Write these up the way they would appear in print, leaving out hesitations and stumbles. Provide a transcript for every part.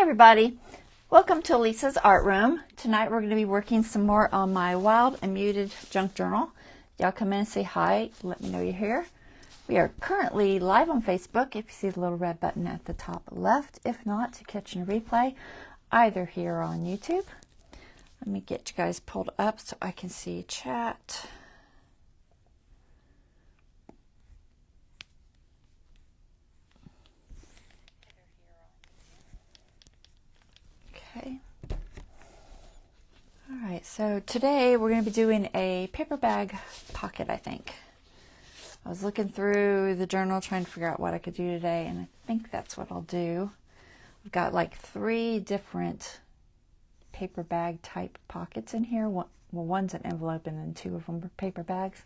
everybody, welcome to Lisa's Art Room. Tonight we're going to be working some more on my Wild and Muted junk journal. Y'all come in and say hi, let me know you're here. We are currently live on Facebook, if you see the little red button at the top left. If not, to catch a replay, either here or on YouTube. Let me get you guys pulled up so I can see chat. Okay. All right, so today we're going to be doing a paper bag pocket, I think. I was looking through the journal trying to figure out what I could do today, and I think that's what I'll do. I've got like 3 different paper bag type pockets in here. One's an envelope and then 2 of them are paper bags.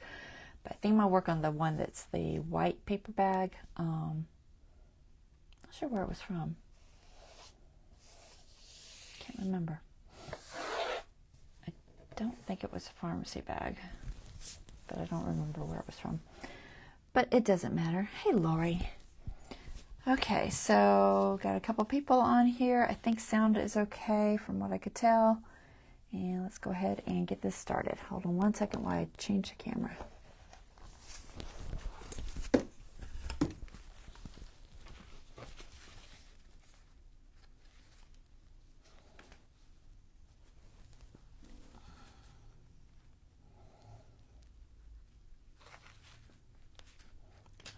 But I think I'll work on the one that's the white paper bag. Not sure where it was from. Can't remember. I don't think it was a pharmacy bag, but I don't remember where it was from. But it doesn't matter. Hey, Lori. Okay, so got a couple people on here. I think sound is okay from what I could tell. And let's go ahead and get this started. Hold on one second while I change the camera.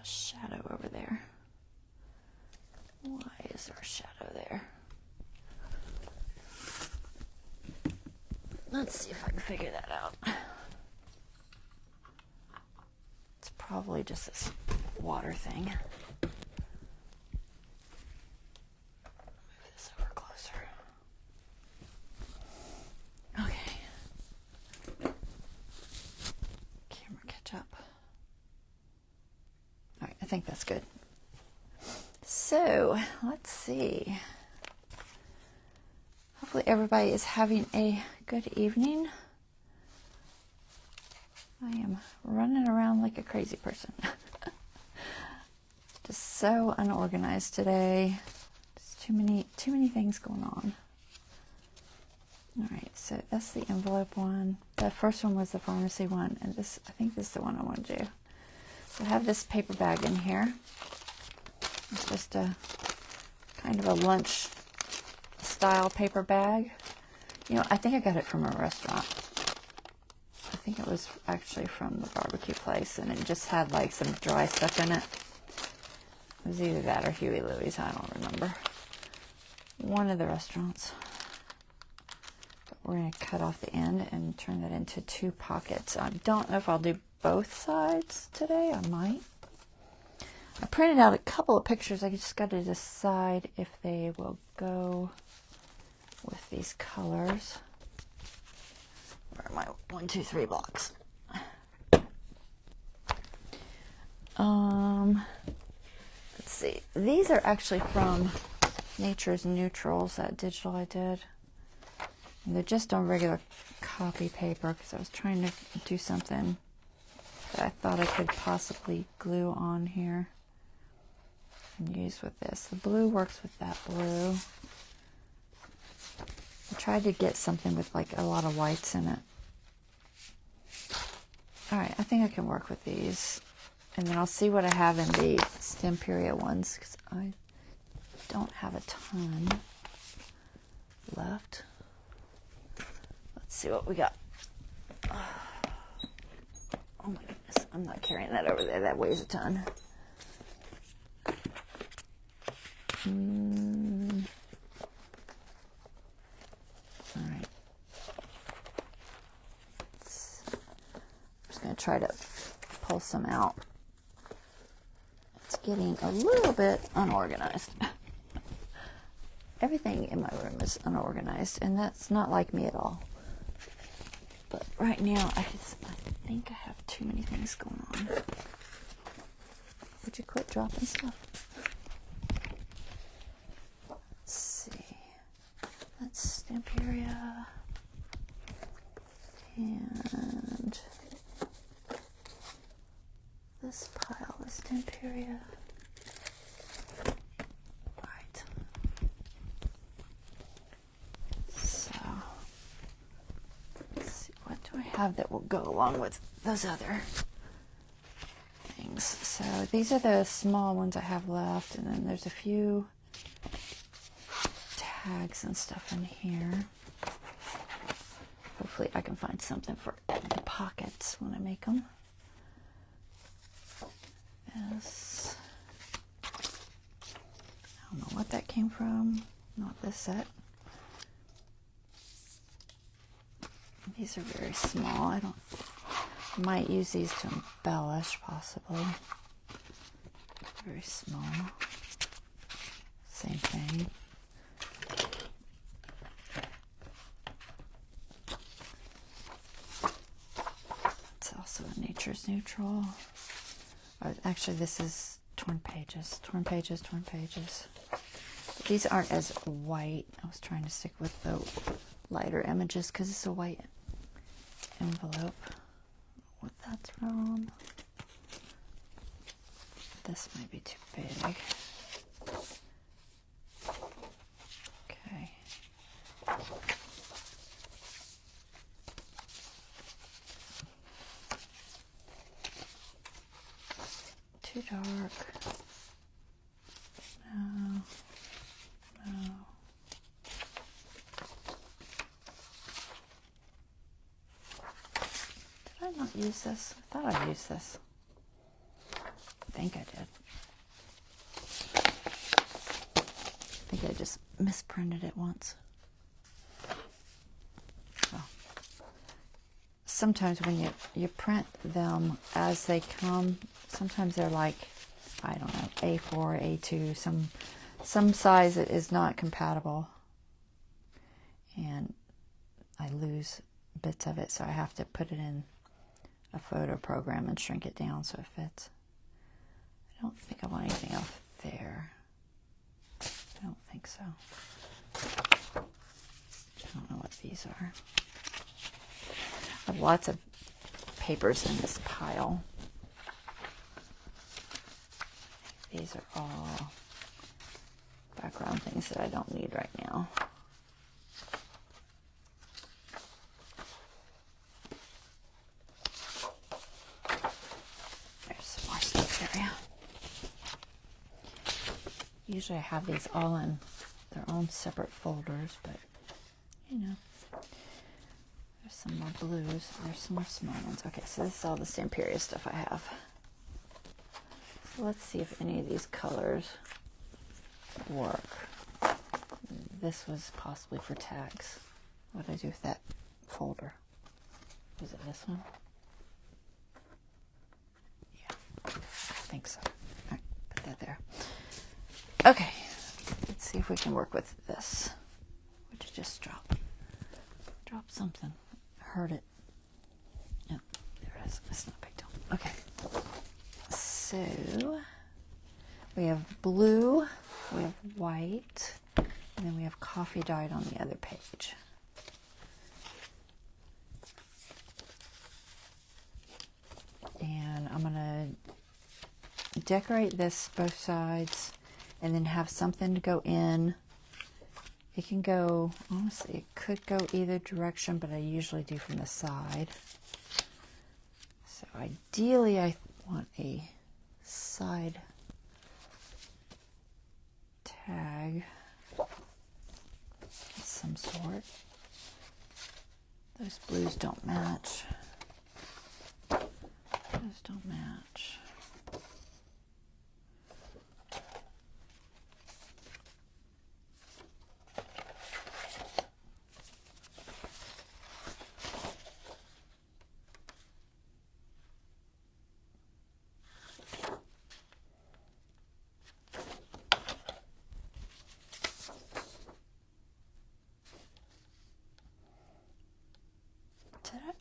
A shadow over there. Why is there a shadow there? Let's see if I can figure that out. It's probably just this water thing. Move this over closer. Okay. Camera catch up. All right, I think that's good. So, let's see. Hopefully everybody is having a good evening. I am running around like a crazy person. Just so unorganized today. Just too many things going on. All right, so that's the envelope one. The first one was the pharmacy one, and this, I think this is the one I want to do. So I have this paper bag in here. It's just a kind of a lunch style paper bag. You know, I think I got it from a restaurant. I think it was actually from the barbecue place, and it just had like some dry stuff in it. It was either that or Huey Louie's, I don't remember. One of the restaurants. But we're going to cut off the end and turn that into 2 pockets. I don't know if I'll do both sides today. I might. I printed out a couple of pictures. I just got to decide if they will go with these colors. Where are my 1, 2, 3 blocks? Let's see. These are actually from Nature's Neutrals, that digital I did. And they're just on regular copy paper because I was trying to do something that I thought I could possibly glue on here and use with this. The blue works with that blue. I tried to get something with like a lot of whites in it. Alright, I think I can work with these. And then I'll see what I have in the Stamperia ones, because I don't have a ton left. Let's see what we got. Oh my goodness, I'm not carrying that over there. That weighs a ton. Alright. I'm just going to try to pull some out. It's getting a little bit unorganized. Everything in my room is unorganized, and that's not like me at all. But right now, I think I have too many things going on. Would you quit dropping stuff? Let's see. That's Stamperia. And this pile is Stamperia. Right. have that will go along with those other things. So these are the small ones I have left, and then there's a few tags and stuff in here. Hopefully I can find something for the pockets when I make them. This, I don't know what that came from, not this set. These are very small. I might use these to embellish, possibly. Very small. Same thing. It's also a Nature's Neutral. Actually, this is torn pages. Torn pages, torn pages. But these aren't as white. I was trying to stick with the lighter images because it's a white envelope. What that's from. This might be too big. Okay. Too dark. No. No. Did I not use this? I thought I used this. I think I did. I think I just misprinted it once. Well, sometimes when you print them as they come, sometimes they're like, I don't know, A4, A2, some size that is not compatible. And I lose bits of it, so I have to put it in a photo program and shrink it down so it fits. I don't think I want anything else there. I don't think so. I don't know what these are. I have lots of papers in this pile. These are all background things that I don't need right now. There's some more Stamperia. Usually I have these all in their own separate folders, but you know, there's some more blues. There's some more small ones. Okay, so this is all the Stamperia stuff I have. So let's see if any of these colors work. This was possibly for tags. What did I do with that folder? Was it this one? Yeah, I think so. All right, put that there. Okay, let's see if we can work with this. What did you just drop? Drop something. Heard it. Yeah, there it is. It's not a big deal. Okay. So we have blue, we have white, and then we have coffee dyed on the other page. And I'm going to decorate this both sides and then have something to go in. It can go, honestly, it could go either direction, but I usually do from the side. So ideally I want a side tag of some sort. Those blues don't match. Those don't match.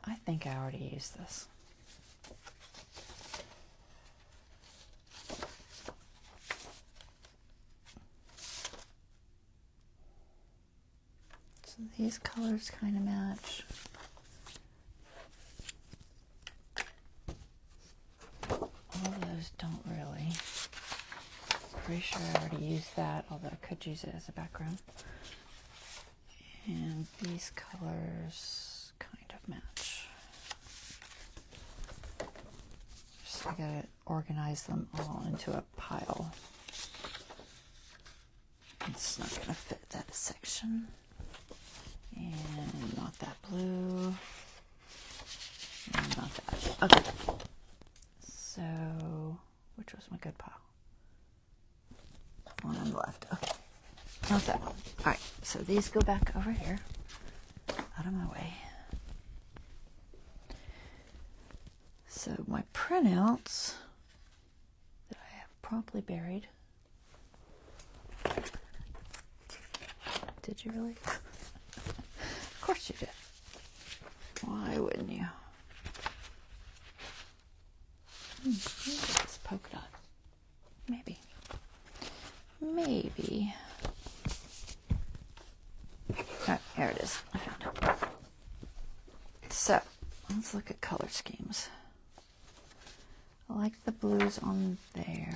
I think I already used this. So these colors kind of match. All those don't really. Pretty sure I already used that, although I could use it as a background. And these colors kind of match. I gotta organize them all into a pile. It's not gonna fit that section. And not that blue. And not that. Okay. So, which was my good pile? One on the left. Okay. How's that one? Alright, so these go back over here. Out of my way. So my printouts that I have promptly buried. Did you really? Of course you did. Why wouldn't you? Maybe this polka dot. Maybe. Maybe. Oh, here it is. I found it. So, let's look at color schemes. I like the blues on there.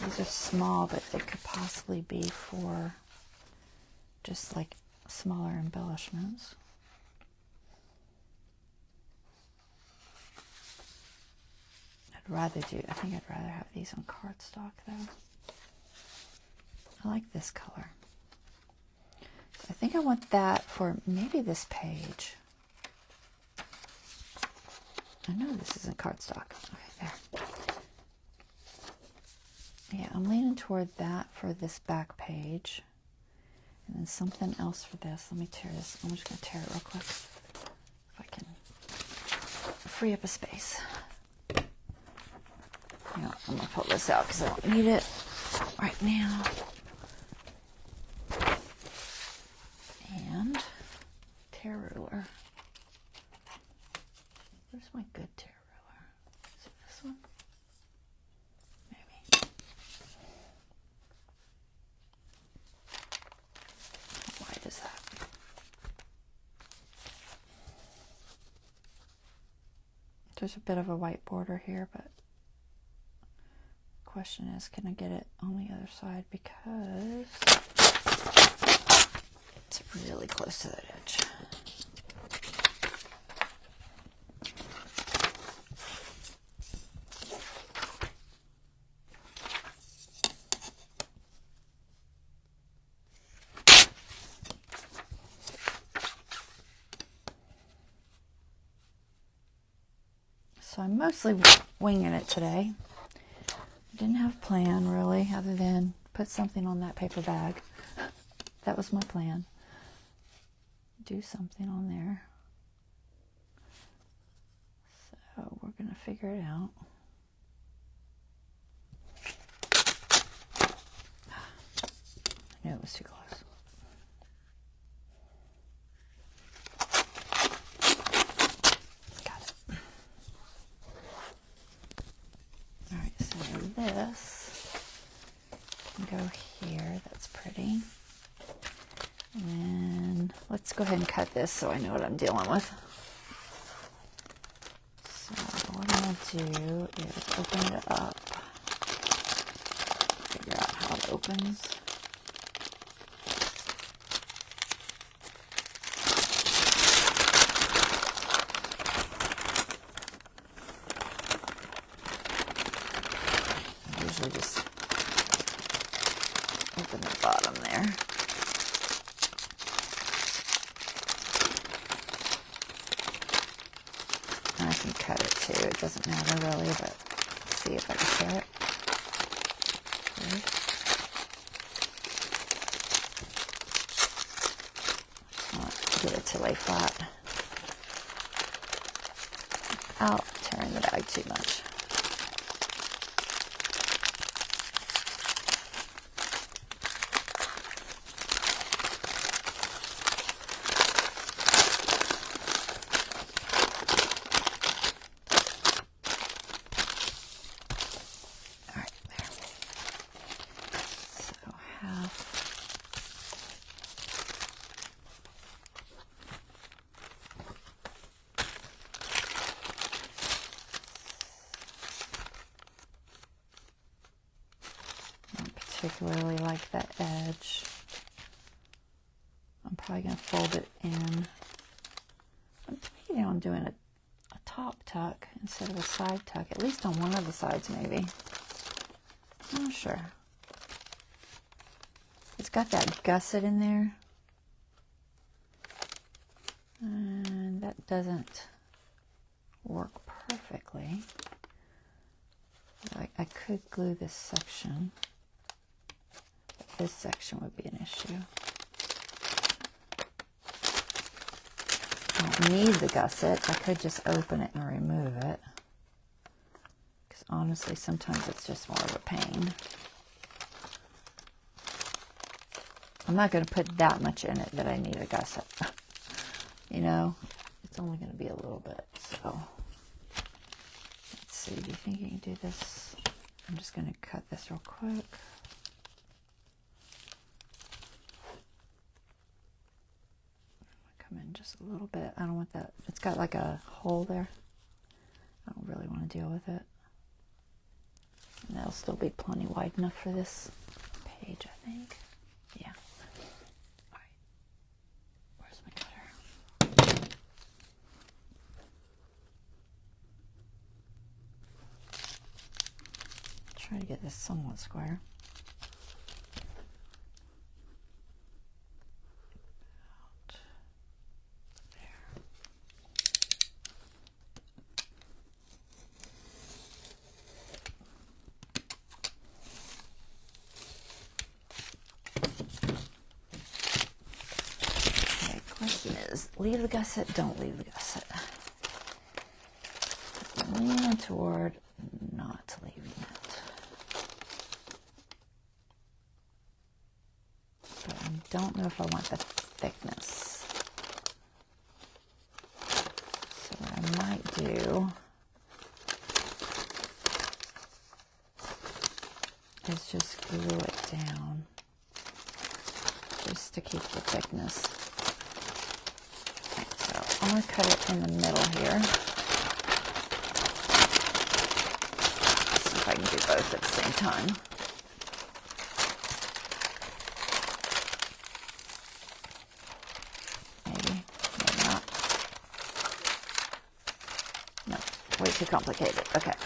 These are small, but they could possibly be for just like smaller embellishments. I think I'd rather have these on cardstock though. I like this color. So I think I want that for maybe this page. I know this isn't cardstock. Okay, there. Yeah, I'm leaning toward that for this back page. And then something else for this. Let me tear this. I'm just going to tear it real quick. If I can free up a space. Yeah, I'm going to pull this out because I don't need it right now. And tear ruler. Where's my good tear ruler? Is it this one? Maybe. How wide is that? There's a bit of a white border here, but the question is, can I get it on the other side because it's really close to that edge. So I'm mostly winging it today. I didn't have a plan really, other than put something on that paper bag. That was my plan. Do something on there. So we're going to figure it out. I knew it was too close. This can go here. That's pretty. And then let's go ahead and cut this so I know what I'm dealing with. So what I'm going to do is open it up. Figure out how it opens. Just open the bottom there. And I can cut it too. It doesn't matter really, but let's see if I can tear it. I'll get it to lay flat without tearing the bag too much. Particularly like that edge. I'm probably going to fold it in. I'm thinking I'm doing top tuck instead of a side tuck, at least on one of the sides maybe. I'm not sure. It's got that gusset in there. And that doesn't work perfectly. I could glue this section, but this section would be an issue. I don't need the gusset. I could just open it and remove it. Because honestly, sometimes it's just more of a pain. I'm not going to put that much in it that I need a gusset. You know, it's only going to be a little bit, so. Let's see, do you think you can do this? I'm just going to cut this real quick. Come in just a little bit. I don't want that. It's got like a hole there. I don't really want to deal with it. And that'll still be plenty wide enough for this page, I think. Yeah. All right. Where's my cutter? Try to get this somewhat square. Leave the gusset, don't leave the gusset. I'm leaning toward not leaving it. But I don't know if I want the thickness. So what I might do is just glue it down just to keep the thickness. I'm going to cut it in the middle here. See if I can do both at the same time. Maybe, maybe not. No, way too complicated. Okay,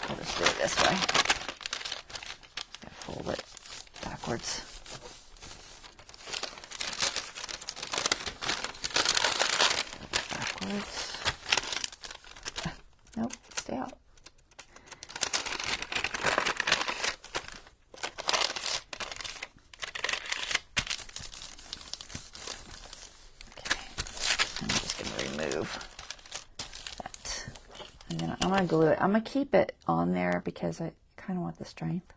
I'll just do it this way. Gotta fold it backwards. Nope, stay out. Okay, I'm just going to remove that. And then I'm going to glue it. I'm going to keep it on there because I kind of want the strength.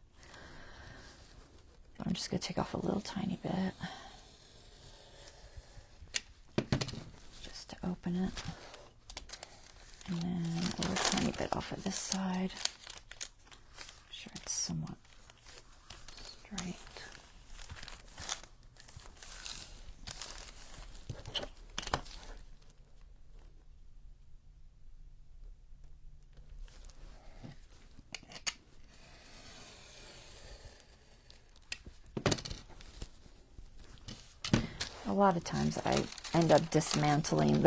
But I'm just going to take off a little tiny bit. Just to open it. And then a little tiny bit off of this side. Make sure it's somewhat straight. A lot of times I end up dismantling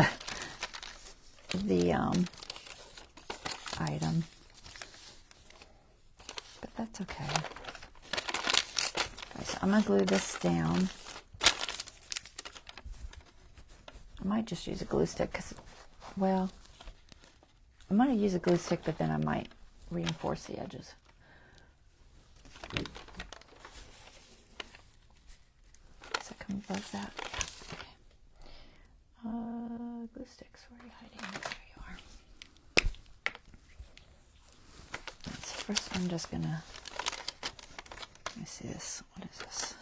the item, but that's okay. Okay, so I'm going to glue this down. I might just use a glue stick because, well, I'm going to use a glue stick, but then I might reinforce the edges. Does it come above that? Okay. Glue sticks, where are you hiding? There you are. So first I'm just gonna, let me see this. What is this?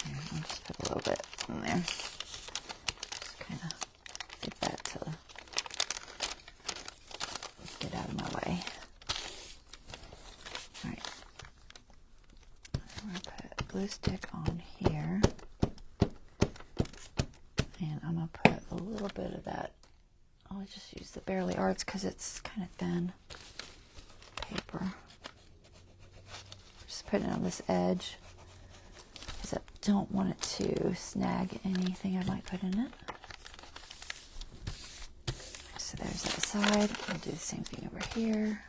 Here, I'll just put a little bit in there. Just kind of get that to get out of my way. All right. I'm gonna put a glue stick on here. And I'm going to put a little bit of that. I'll just use the Barely Arts because it's kind of thin paper. Just putting it on this edge because I don't want it to snag anything I might put in it. There's that side. I'll do the same thing over here.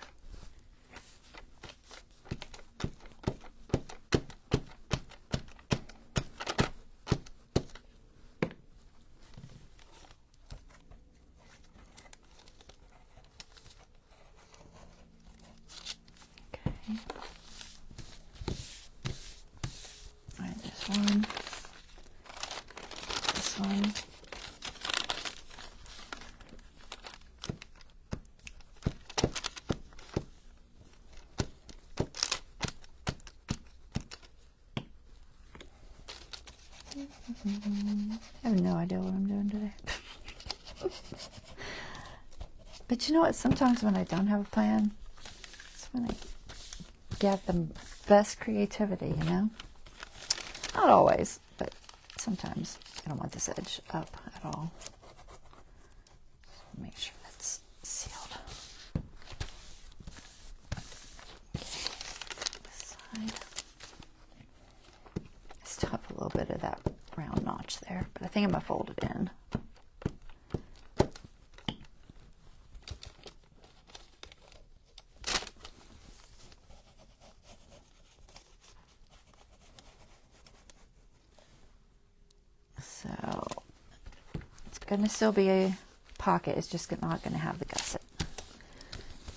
I have no idea what I'm doing today. But you know what? Sometimes when I don't have a plan, it's when I get the best creativity, you know? Not always, but sometimes. I don't want this edge up at all. Make sure that's sealed. Okay. This side. I still have a little bit of that round notch there, but I think I'm going to fold it in. So it's going to still be a pocket. It's just not going to have the gusset.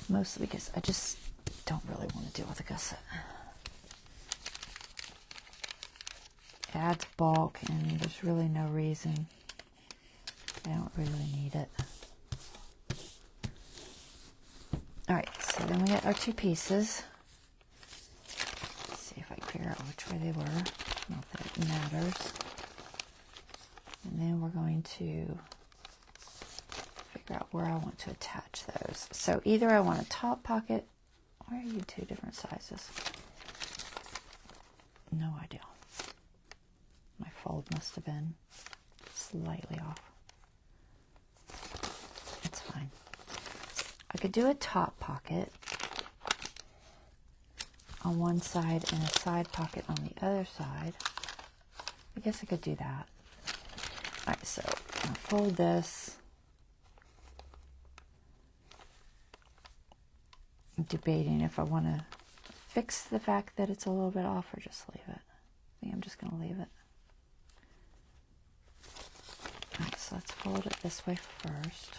Mostly because I just don't really want to deal with the gusset. It adds bulk and there's really no reason. I don't really need it. Alright, so then we get our two pieces. Let's see if I can figure out which way they were. Not that it matters. And then we're going to figure out where I want to attach those. So either I want a top pocket. Why are you two different sizes? No idea. My fold must have been slightly off. It's fine. I could do a top pocket on one side and a side pocket on the other side. I guess I could do that. Alright, so I'll fold this. I'm debating if I want to fix the fact that it's a little bit off or just leave it. I think I'm just going to leave it. Alright, so let's fold it this way first.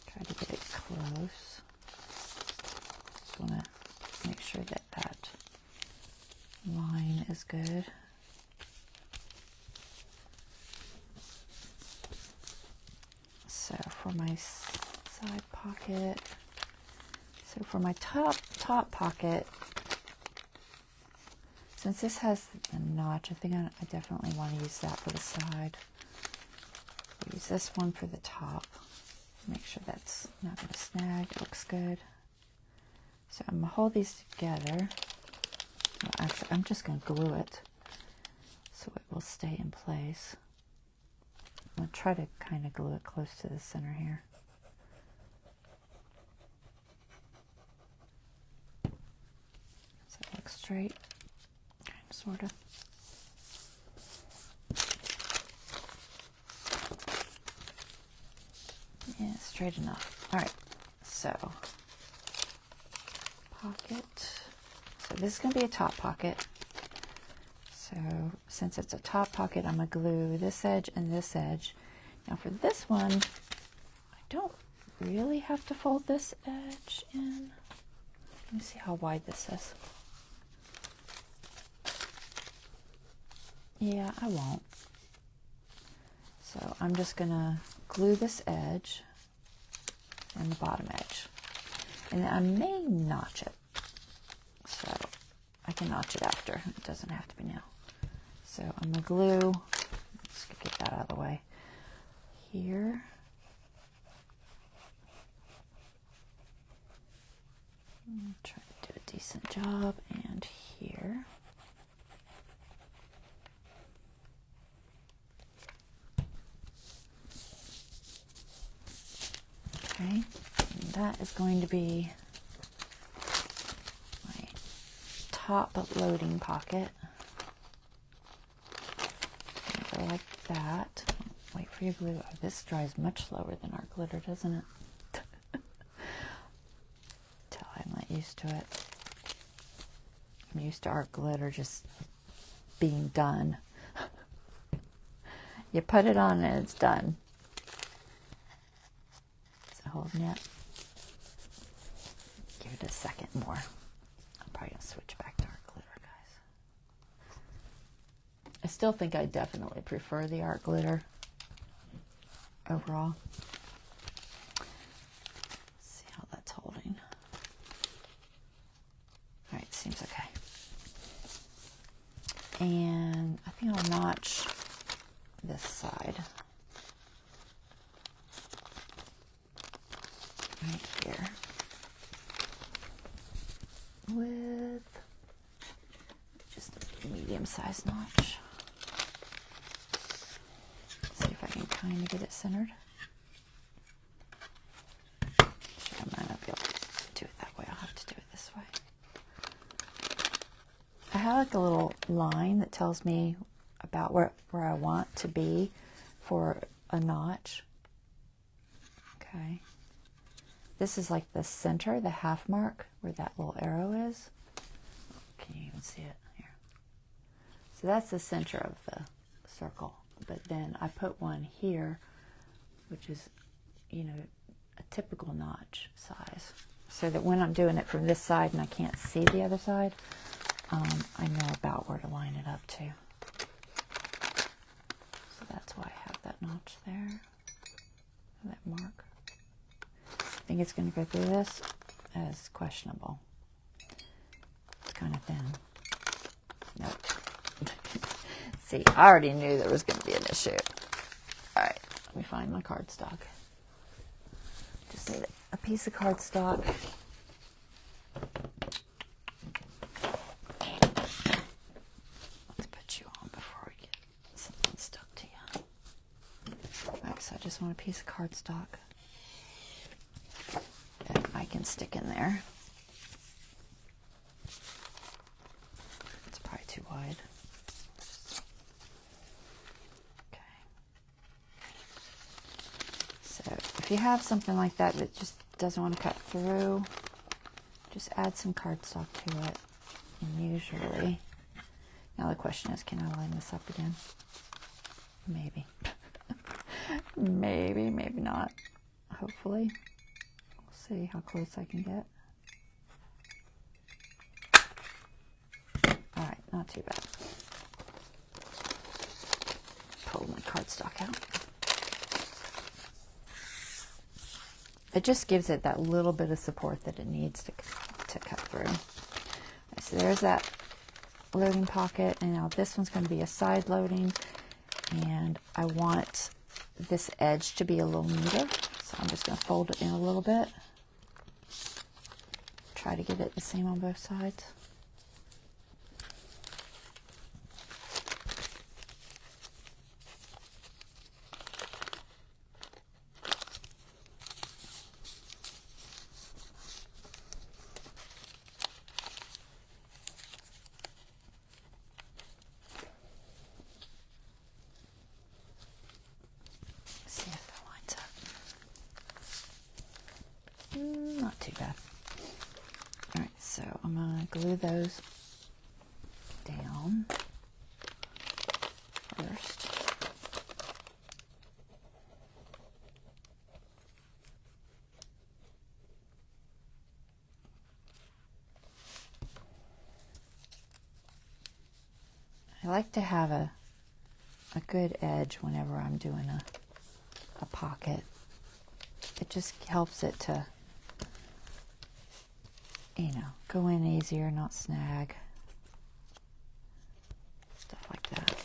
Try to get it close. Just want to make sure that that line is good. So for my side pocket, so for my top pocket, since this has a notch, I think I definitely want to use that for the side. I'll use this one for the top. Make sure that's not going to snag. It looks good. So I'm going to hold these together. Well, actually, I'm just going to glue it so it will stay in place. I'm going to try to kind of glue it close to the center here. So it looks straight, kind of, sort of. Yeah, straight enough. All right, so pocket. So this is going to be a top pocket. So since it's a top pocket, I'm going to glue this edge and this edge. Now for this one, I don't really have to fold this edge in. Let me see how wide this is. Yeah, I won't. So I'm just going to glue this edge and the bottom edge. And I may notch it. So I can notch it after. It doesn't have to be now. So I'm going to glue, let's get that out of the way, here. Try to do a decent job, and here. Okay, and that is going to be my top loading pocket. Go like that. Wait for your glue. Oh, this dries much slower than our glitter, doesn't it? used to it. I'm used to art glitter just being done. You put it on and it's done. Is it holding yet? Give it a second more. I'm probably going to switch back to art glitter, guys. I still think I definitely prefer the art glitter overall. Let's see how that's holding. All right, seems okay. And I think I'll notch this side right here with just a medium-sized notch. See if I can kind of get it centered. Sure, I might not be able to do it that way. I'll have to do it this way. I have like a little line that tells me about where I want to be for a notch. Okay. This is like the center, the half mark, where that little arrow is. Can you even see it? Here. So that's the center of the circle. But then I put one here, which is, you know, a typical notch size. So that when I'm doing it from this side and I can't see the other side, I know about where to line it up to. So that's why I have that notch there, that mark. I think it's going to go through this as questionable. It's kind of thin. Nope. See, I already knew there was going to be an issue. All right, let me find my cardstock. Just need a piece of cardstock. Let's put you on before we get something stuck to you. All right, so I just want a piece of cardstock that I can stick in there. It's probably too wide. If you have something like that that just doesn't want to cut through, just add some cardstock to it. And usually, now the question is, can I line this up again? Maybe. Maybe, maybe not. Hopefully. We'll see how close I can get. Alright, not too bad. Pull my cardstock out. It just gives it that little bit of support that it needs to cut through. So there's that loading pocket, and now this one's going to be a side loading, and I want this edge to be a little neater, so I'm just going to fold it in a little bit. Try to get it the same on both sides. Not too bad. All right, so I'm going to glue those down first. I like to have a good edge whenever I'm doing a pocket. It just helps it to, you know, go in easier, not snag. Stuff like that.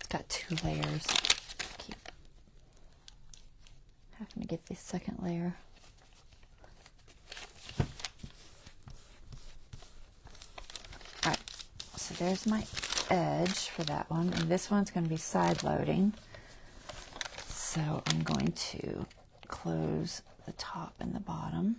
Got 2 layers. Keep having to get the second layer. Alright, so there's my edge for that one, and this one's going to be side loading. So I'm going to close the top and the bottom.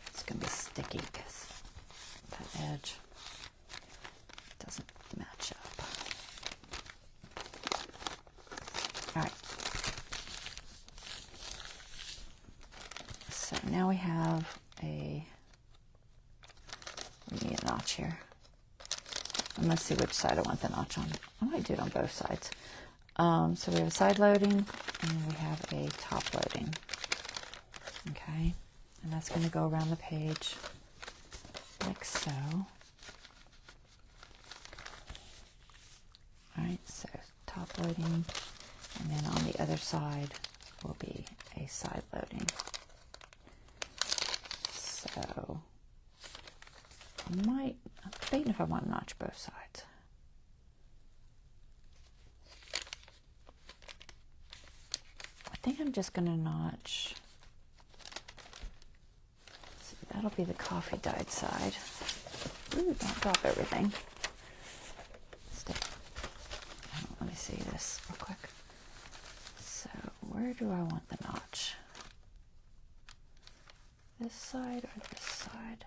It's going to be sticky because that edge doesn't match up. All right. So now we have we need a notch here. I'm going to see which side I want the notch on. I might do it on both sides. So we have a side loading and we have a top loading. Okay, and that's going to go around the page like so. All right, so top loading, and then on the other side will be a side loading. So I'm debating if I want to notch both sides. I think I'm just going to notch. So that'll be the coffee dyed side. Ooh, don't drop everything. Let me see this real quick. So where do I want the notch? This side or this side?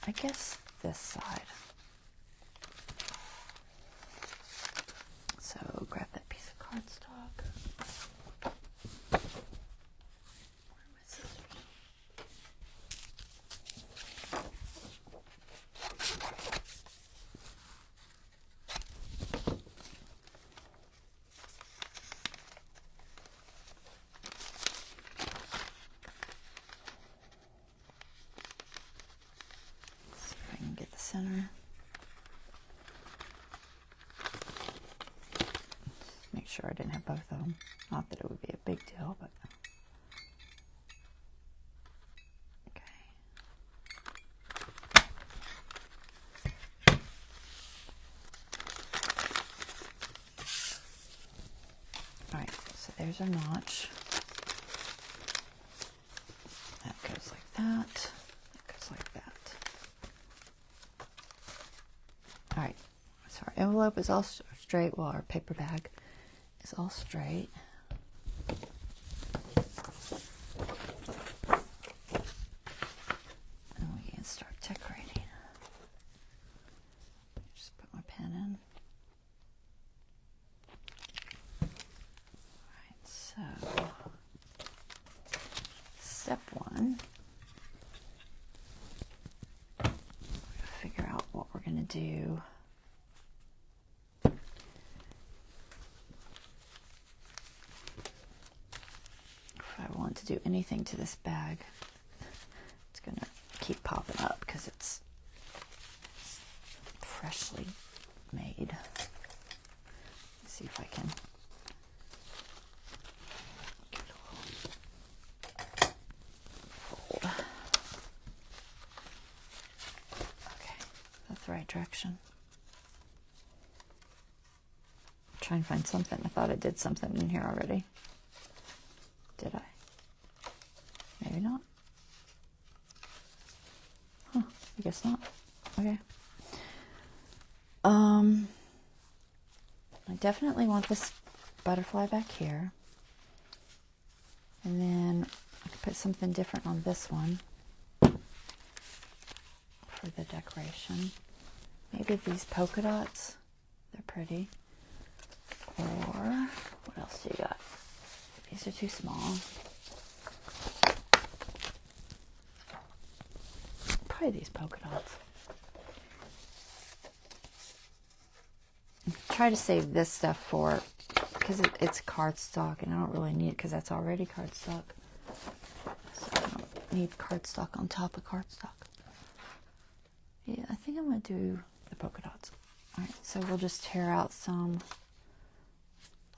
I guess this side. So grab that piece of cardstock. Where are my scissors? Center. Make sure I didn't have both of them. Not that it would be a big deal, but okay. All right, so there's our notch. That goes like that. That goes like that. All right, so our envelope is all straight. Well, our paper bag is all straight. And we can start decorating. Just put my pen in. All right, so step one. Figure out what we're going to do. If I want to do anything to this bag, it's going to keep popping up because it's freshly made. Let's see if I can get a little fold. Okay, that's the right direction. Try and find something. I thought I did something in here already. Did I? Maybe not. Huh, I guess not. Okay. I definitely want this butterfly back here. And then I could put something different on this one for the decoration. Maybe these polka dots. They're pretty. Or what else do you got? These are too small. Probably these polka dots. Try to save this stuff for, because it's cardstock and I don't really need it because that's already cardstock. So I don't need cardstock on top of cardstock. Yeah, I think I'm going to do the polka dots. Alright, so we'll just tear out some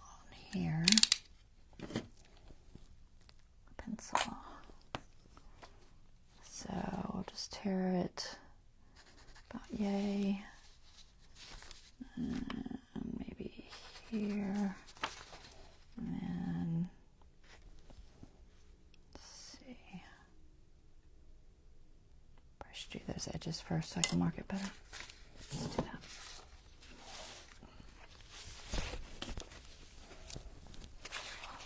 on here. Pencil. So we'll just tear it about yay. And here. And then, let's see. I should do those edges first so I can mark it better. Let's do that.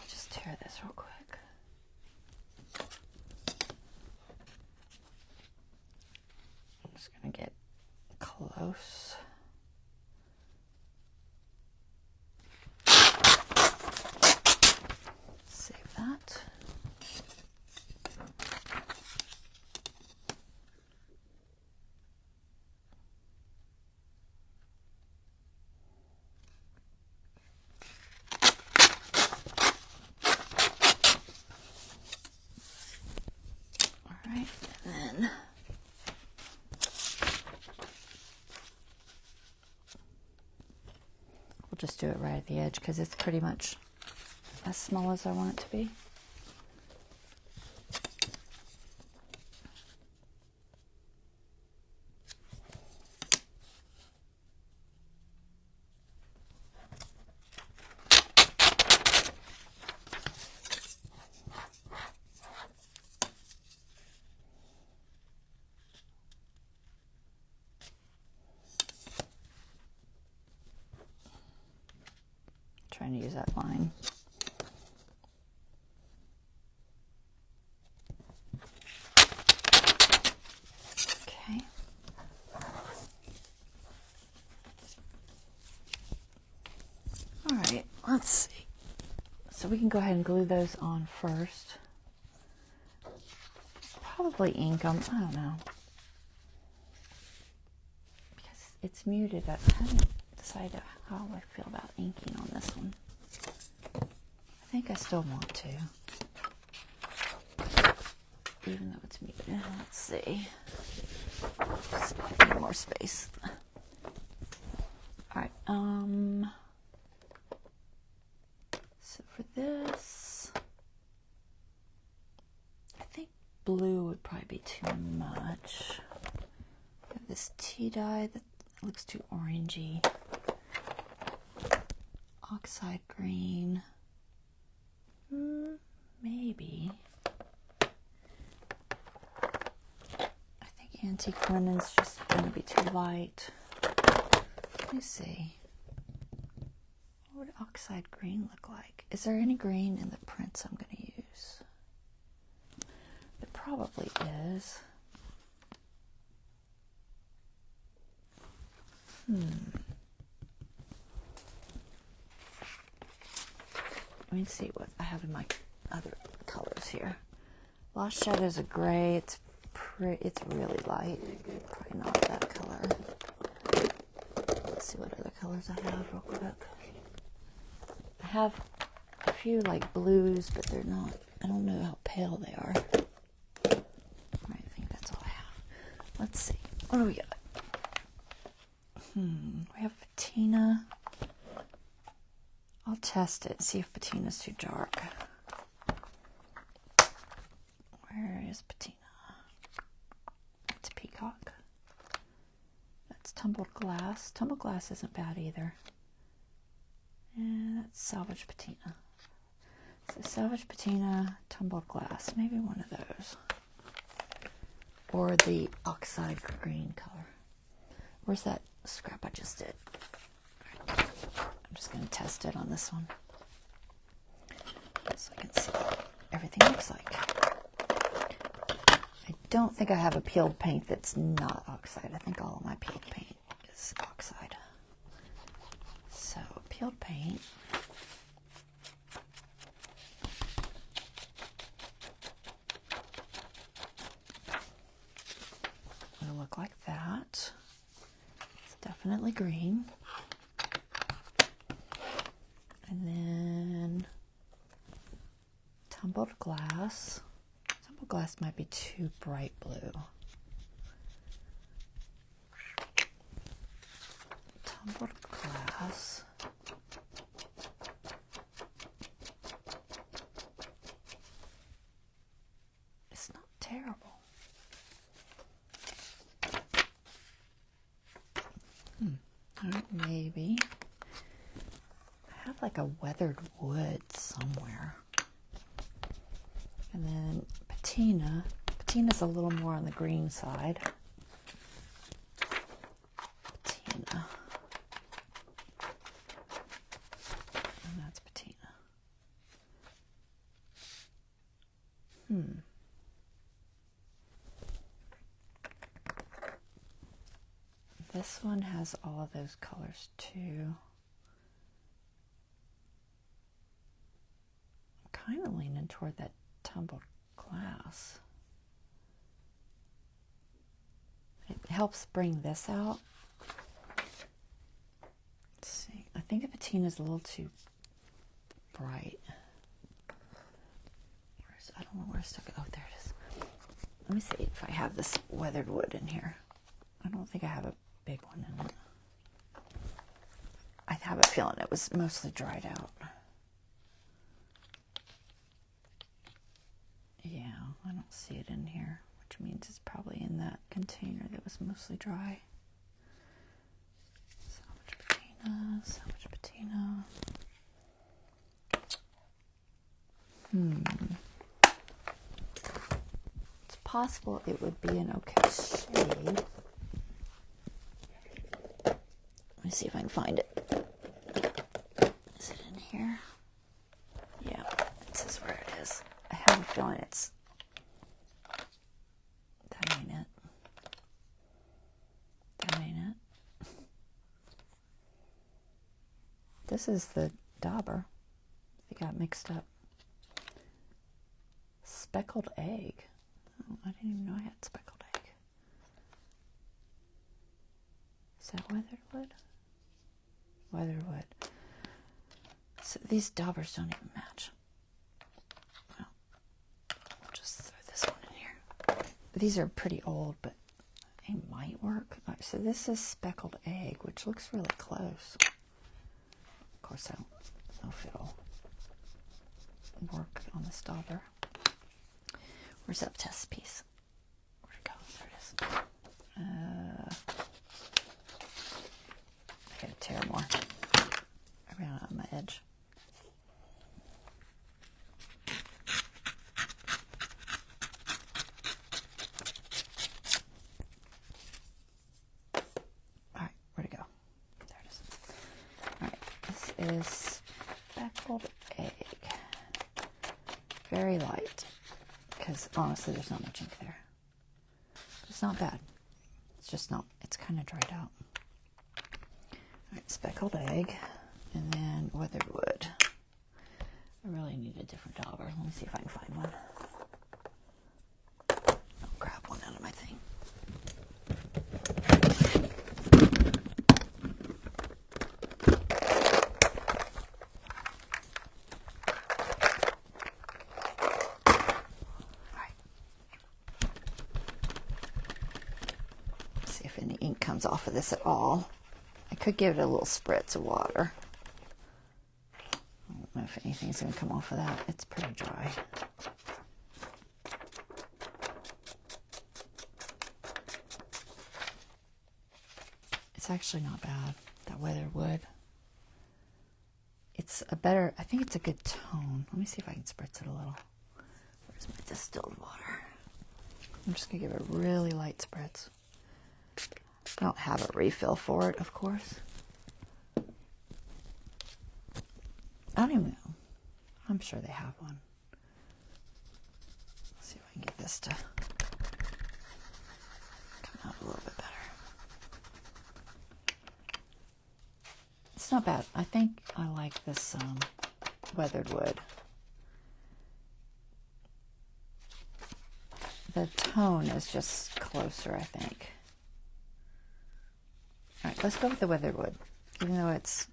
Just tear this real quick. I'm just going to get close. Save that. Alright, and then we'll just do it right at the edge because it's pretty much as small as I want it to be. Trying to use that line. Okay. All right, let's see. So we can go ahead and glue those on first. Probably ink them, I don't know. Because it's muted, I haven't decided how I feel about inking on this one. I think I still want to. Even though it's muted. Let's see. Just need more space. Alright, so for this, I think blue would probably be too much. I have this tea dye that looks too orangey. Oxide green. Maybe. I think antique linen's just going to be too light. Let me see. What would oxide green look like? Is there any green in the prints I'm going to use? There probably is. Let me see what I have in my other colors here. Lost Shadows are gray. It's really light. Probably not that color. Let's see what other colors I have real quick. I have a few like blues, but they're not, I don't know how pale they are. Alright, I think that's all I have. Let's see. What do we got? We have patina. I'll test it and see if patina's too dark. Where is patina? That's peacock. That's tumbled glass. Tumbled glass isn't bad either. And that's salvage patina. So salvage patina, tumbled glass. Maybe one of those. Or the oxide green color. Where's that scrap I just did? I'm just going to test it on this one so I can see what everything looks like. I don't think I have a peeled paint that's not oxide. I think all of my peeled paint is oxide. So peeled paint. It'll look like that. It's definitely green. And then tumbled glass. Tumbled glass might be too bright blue. Tumbled glass. It's not terrible. Maybe. have like a weathered wood somewhere. And then patina. Patina's a little more on the green side. Patina. And that's patina. This one has all of those colors too. I'm kind of leaning toward that tumbled glass. It helps bring this out. Let's see. I think the patina is a little too bright. I don't know where I stuck it. Oh, there it is. Let me see if I have this weathered wood in here. I don't think I have a big one in it. I have a feeling it was mostly dried out. Yeah, I don't see it in here, which means it's probably in that container that was mostly dry. So much patina, so much patina. It's possible it would be an okay shade. Let me see if I can find it. Is it in here? Yeah, it says where it is. I have a feeling it's... That ain't it. That ain't it. This is the dauber. They got mixed up. Speckled egg. Oh, I didn't even know I had speckled egg. Is that weathered wood? Weathered wood. So these daubers don't even match. Well, I'll just throw this one in here. These are pretty old, but they might work. All right, so this is speckled egg, which looks really close. Of course, I don't know if it'll work on this dauber. Where's that test piece? Where'd it go? There it is. I gotta tear more. I ran out of my edge. Alright, where'd it go? There it is. Alright, this is speckled egg. Very light. Because honestly, there's not much ink there. It's not bad. It's just not, it's kind of dried out. Alright, speckled egg, and then weathered wood. I really need a different dauber. Let me see if I can find one. I'll grab one out of my thing. Comes off of this at all. I could give it a little spritz of water. I don't know if anything's going to come off of that. It's pretty dry. It's actually not bad, that weathered wood. It's a better, I think it's a good tone. Let me see if I can spritz it a little. Where's my distilled water? I'm just going to give it a really light spritz. I don't have a refill for it, of course. I don't even know. I'm sure they have one. Let's see if I can get this to come out a little bit better. It's not bad. I think I like this weathered wood. The tone is just closer, I think. All right, let's go with the weathered wood, even though it's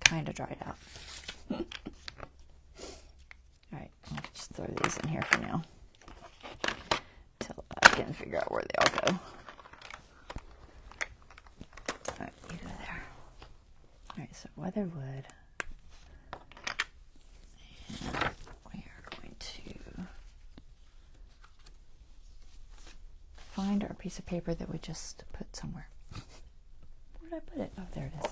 kind of dried out. All right, I'll just throw these in here for now, till I can figure out where they all go. All right, you go there. All right, so weathered wood. And we are going to find our piece of paper that we just put somewhere. Where did I put it? Oh, there it is.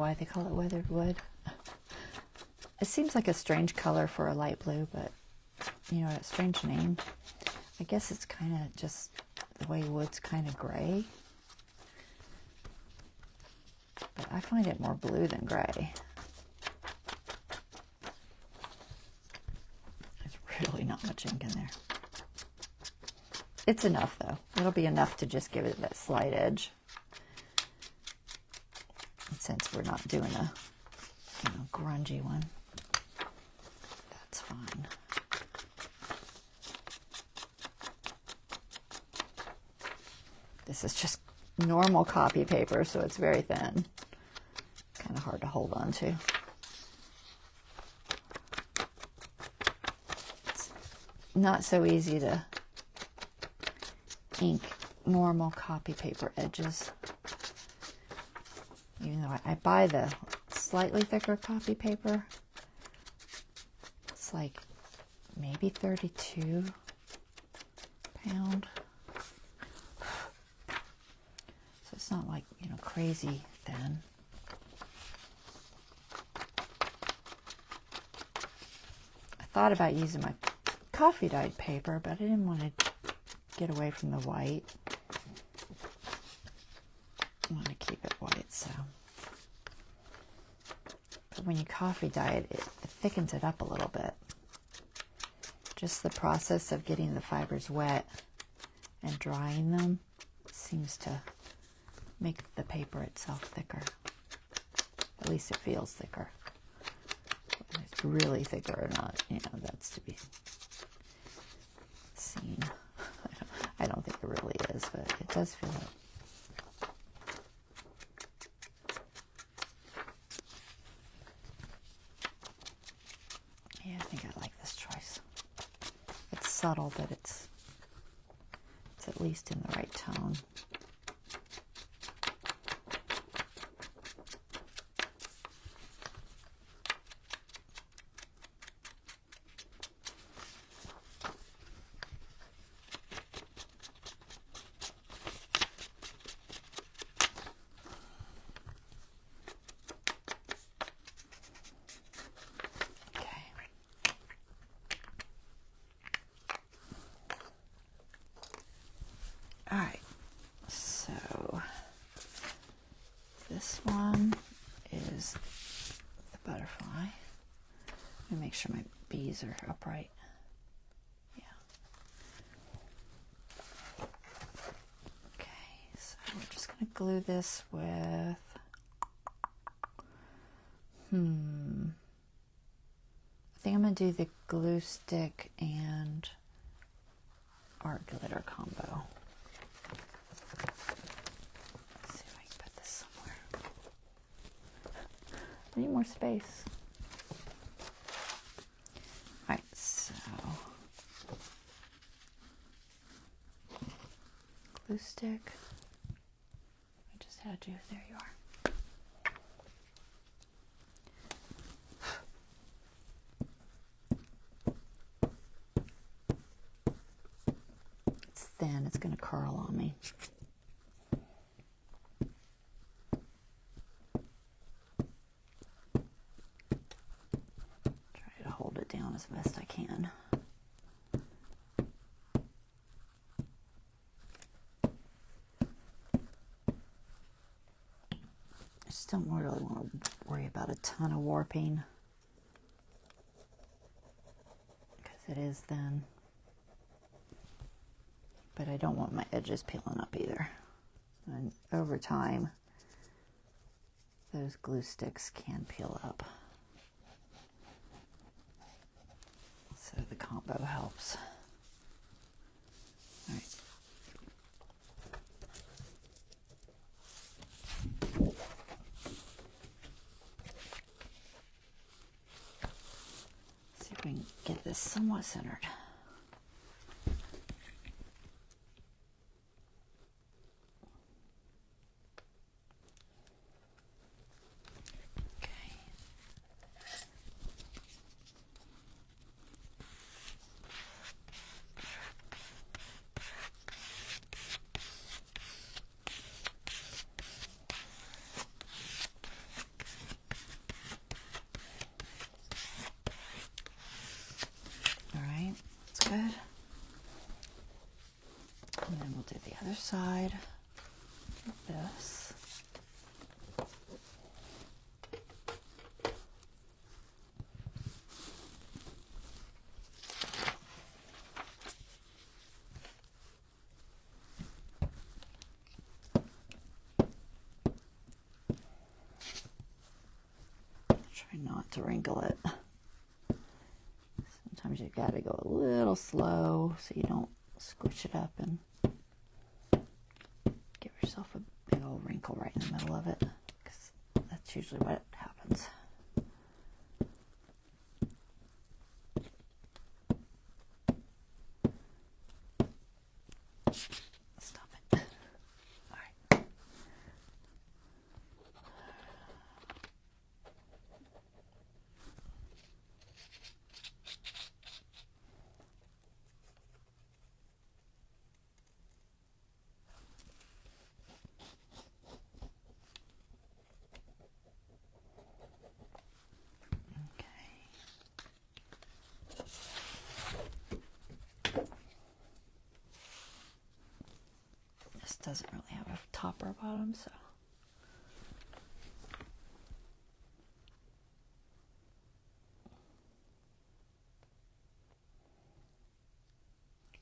why they call it weathered wood. It seems like a strange color for a light blue, but you know, a strange name. I guess it's kind of just the way wood's kind of gray. But I find it more blue than gray. There's really not much ink in there. It's enough though. It'll be enough to just give it that slight edge. And since we're not doing a, you know, grungy one, that's fine. This is just normal copy paper, so it's very thin. Kind of hard to hold on to. It's not so easy to ink normal copy paper edges. Even though I buy the slightly thicker copy paper. It's like maybe 32 pound. So it's not like, you know, crazy thin. I thought about using my coffee dyed paper, but I didn't want to get away from the white. I want to keep it white, so. But when you coffee dye it, it thickens it up a little bit. Just the process of getting the fibers wet and drying them seems to make the paper itself thicker. At least it feels thicker. Whether it's really thicker or not, you know, that's to be seen. I don't think it really is, but it does feel it. Yeah, I think I like this choice. It's subtle, but it's at least in the right tone. All right, so this one is the butterfly. Let me make sure my bees are upright. Yeah. Okay, so we're just going to glue this with, I think I'm going to do the glue stick and art glitter combo. I need more space. All right, so glue stick. I just had you. There you are. It's thin. It's going to curl on me. Down as best I can. I just don't really want to worry about a ton of warping because it is thin, but I don't want my edges peeling up either. And over time, those glue sticks can peel up. So the combo helps. All right. See if we can get this somewhat centered. Try not to wrinkle it. Sometimes you gotta go a little slow so you don't squish it up and give yourself a big old wrinkle right in the middle of it, because that's usually what happens. Stop it. All right. Doesn't really have a top or bottom, so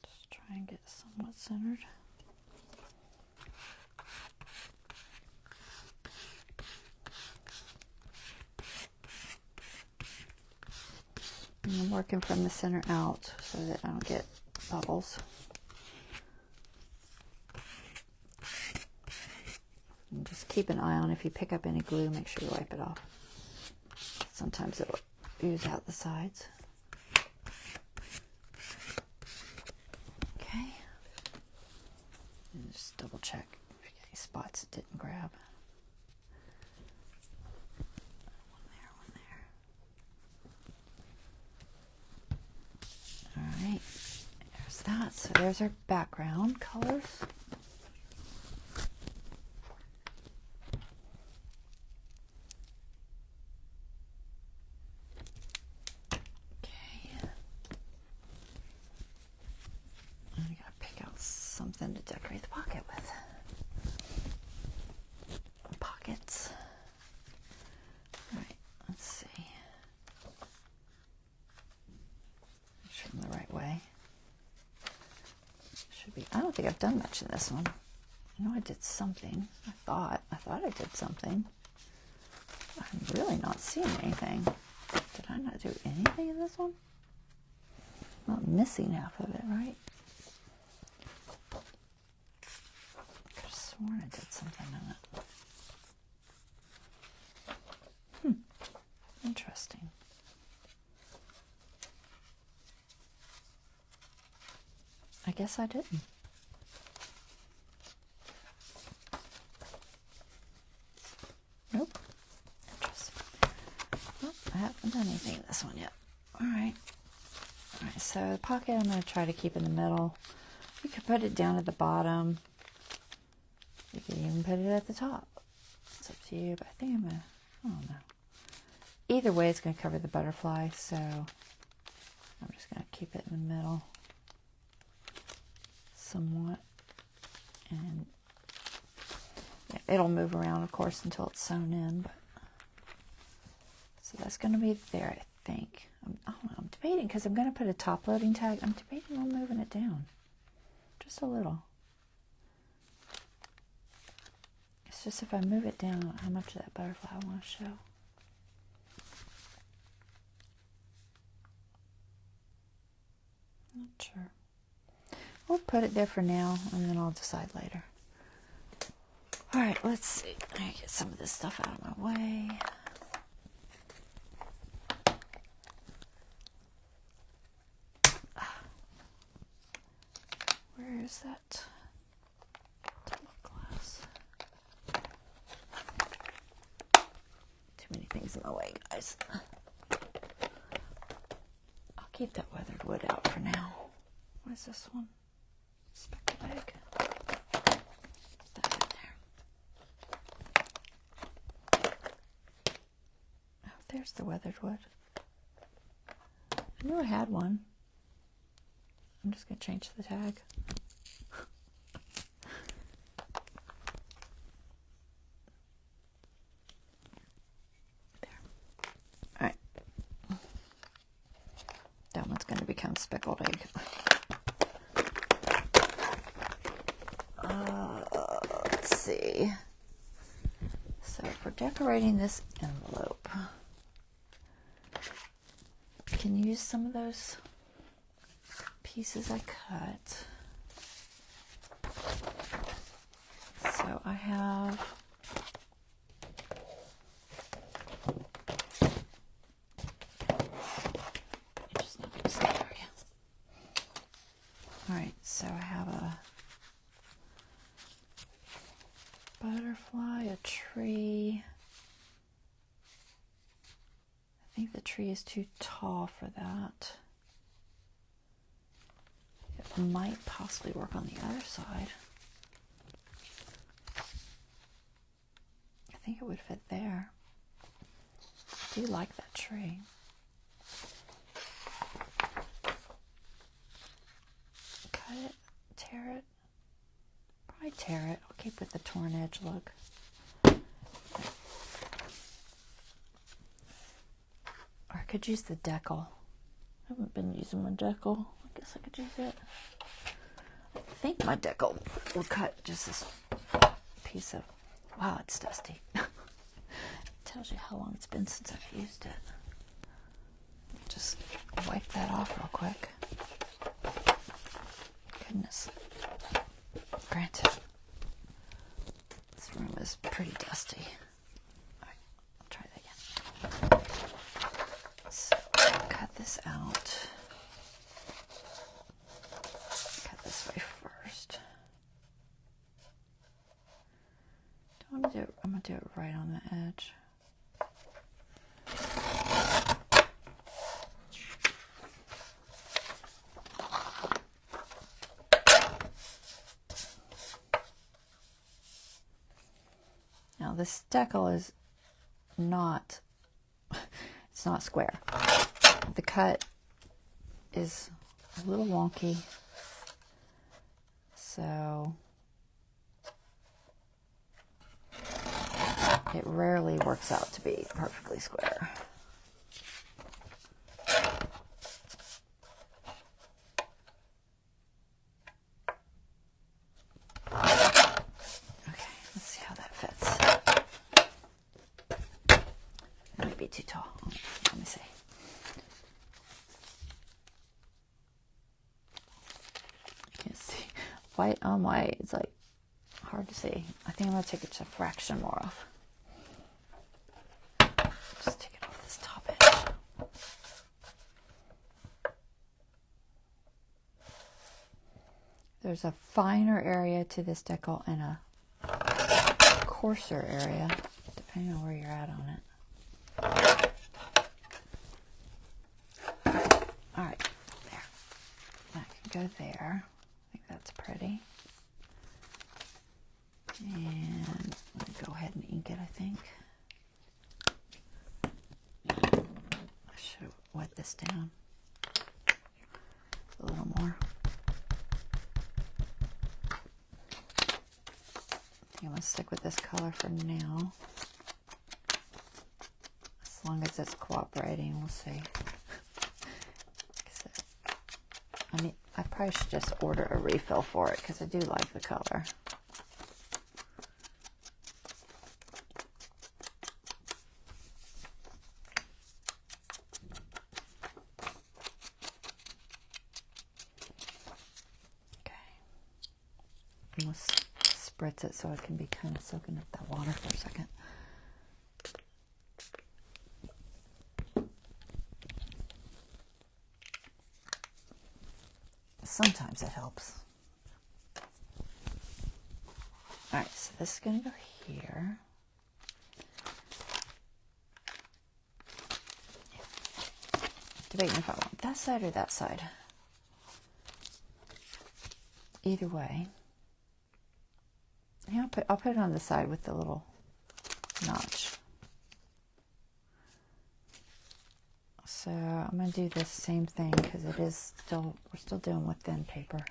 just try and get somewhat centered. And I'm working from the center out so that I don't get bubbles. And just keep an eye on, if you pick up any glue, make sure you wipe it off. Sometimes it'll ooze out the sides. Okay. And just double check if you get any spots it didn't grab. One there. Alright. There's that. So there's our background colors. Something to decorate the pocket with. Pockets. Alright, let's see. Make sure I'm the right way. Should be. I don't think I've done much in this one. I know I did something. I thought I did something. I'm really not seeing anything. Did I not do anything in this one? I'm not missing half of it, right? I did something in it. Interesting. I guess I didn't. Nope. Interesting. Well, I haven't done anything in this one yet. Alright. Alright, so the pocket I'm going to try to keep in the middle. You could put it down at the bottom. You can even put it at the top. It's up to you, but I think I'm going to, I don't know. Either way, it's going to cover the butterfly, so I'm just going to keep it in the middle somewhat. And yeah, it'll move around, of course, until it's sewn in. But so that's going to be there, I think. I don't know, I'm debating, because I'm going to put a top loading tag. I'm debating on moving it down just a little. It's just if I move it down, how much of that butterfly I want to show. Not sure. We'll put it there for now, and then I'll decide later. Alright, let's see. I gotta get some of this stuff out of my way. Where is that? Many things in my way, guys. I'll keep that weathered wood out for now. What is this one? Speckled egg. Put that in there. Oh, there's the weathered wood. I knew I had one. I'm just going to change the tag. Become speckled egg. Let's see. So for decorating this envelope, can use some of those pieces I cut. So I have just need to stay area. All right, so I have a butterfly, a tree. I think the tree is too tall for that. It might possibly work on the other side. I think it would fit there. I do like that tree. Cut it, tear it. Probably tear it. I'll keep with the torn edge look. Or I could use the decal. I haven't been using my decal. I guess I could use it. I think my decal will cut just this piece of... Wow, it's dusty. It tells you how long it's been since I've used it. Just wipe that off real quick. Goodness. Granted, this room is pretty dusty. Alright, I'll try that again. So, cut this out. Cut this way first. Don't want to do it, I'm going to do it right on the edge. Now this decal is not, it's not square. The cut is a little wonky, so it rarely works out to be perfectly square. Too tall. Let me see. You can see white on white. It's like hard to see. I think I'm going to take it just a fraction more off. Just take it off this top edge. There's a finer area to this decal and a coarser area, depending on where you're at on it. Alright, there. That can go there. I think that's pretty. And I'm going to go ahead and ink it, I think. I should have wet this down a little more. I think I'm going to stick with this color for now. As long as it's cooperating, we'll see. I mean, I probably should just order a refill for it because I do like the color. Okay. I'm going to spritz it so it can be kind of soaking up that water for a second. Sometimes it helps. Alright, so this is going to go here. Debating if I want that side or that side. Either way. Yeah, I'll put it on the side with the little notch. So I'm going to do the same thing because it is still, we're still doing with thin paper.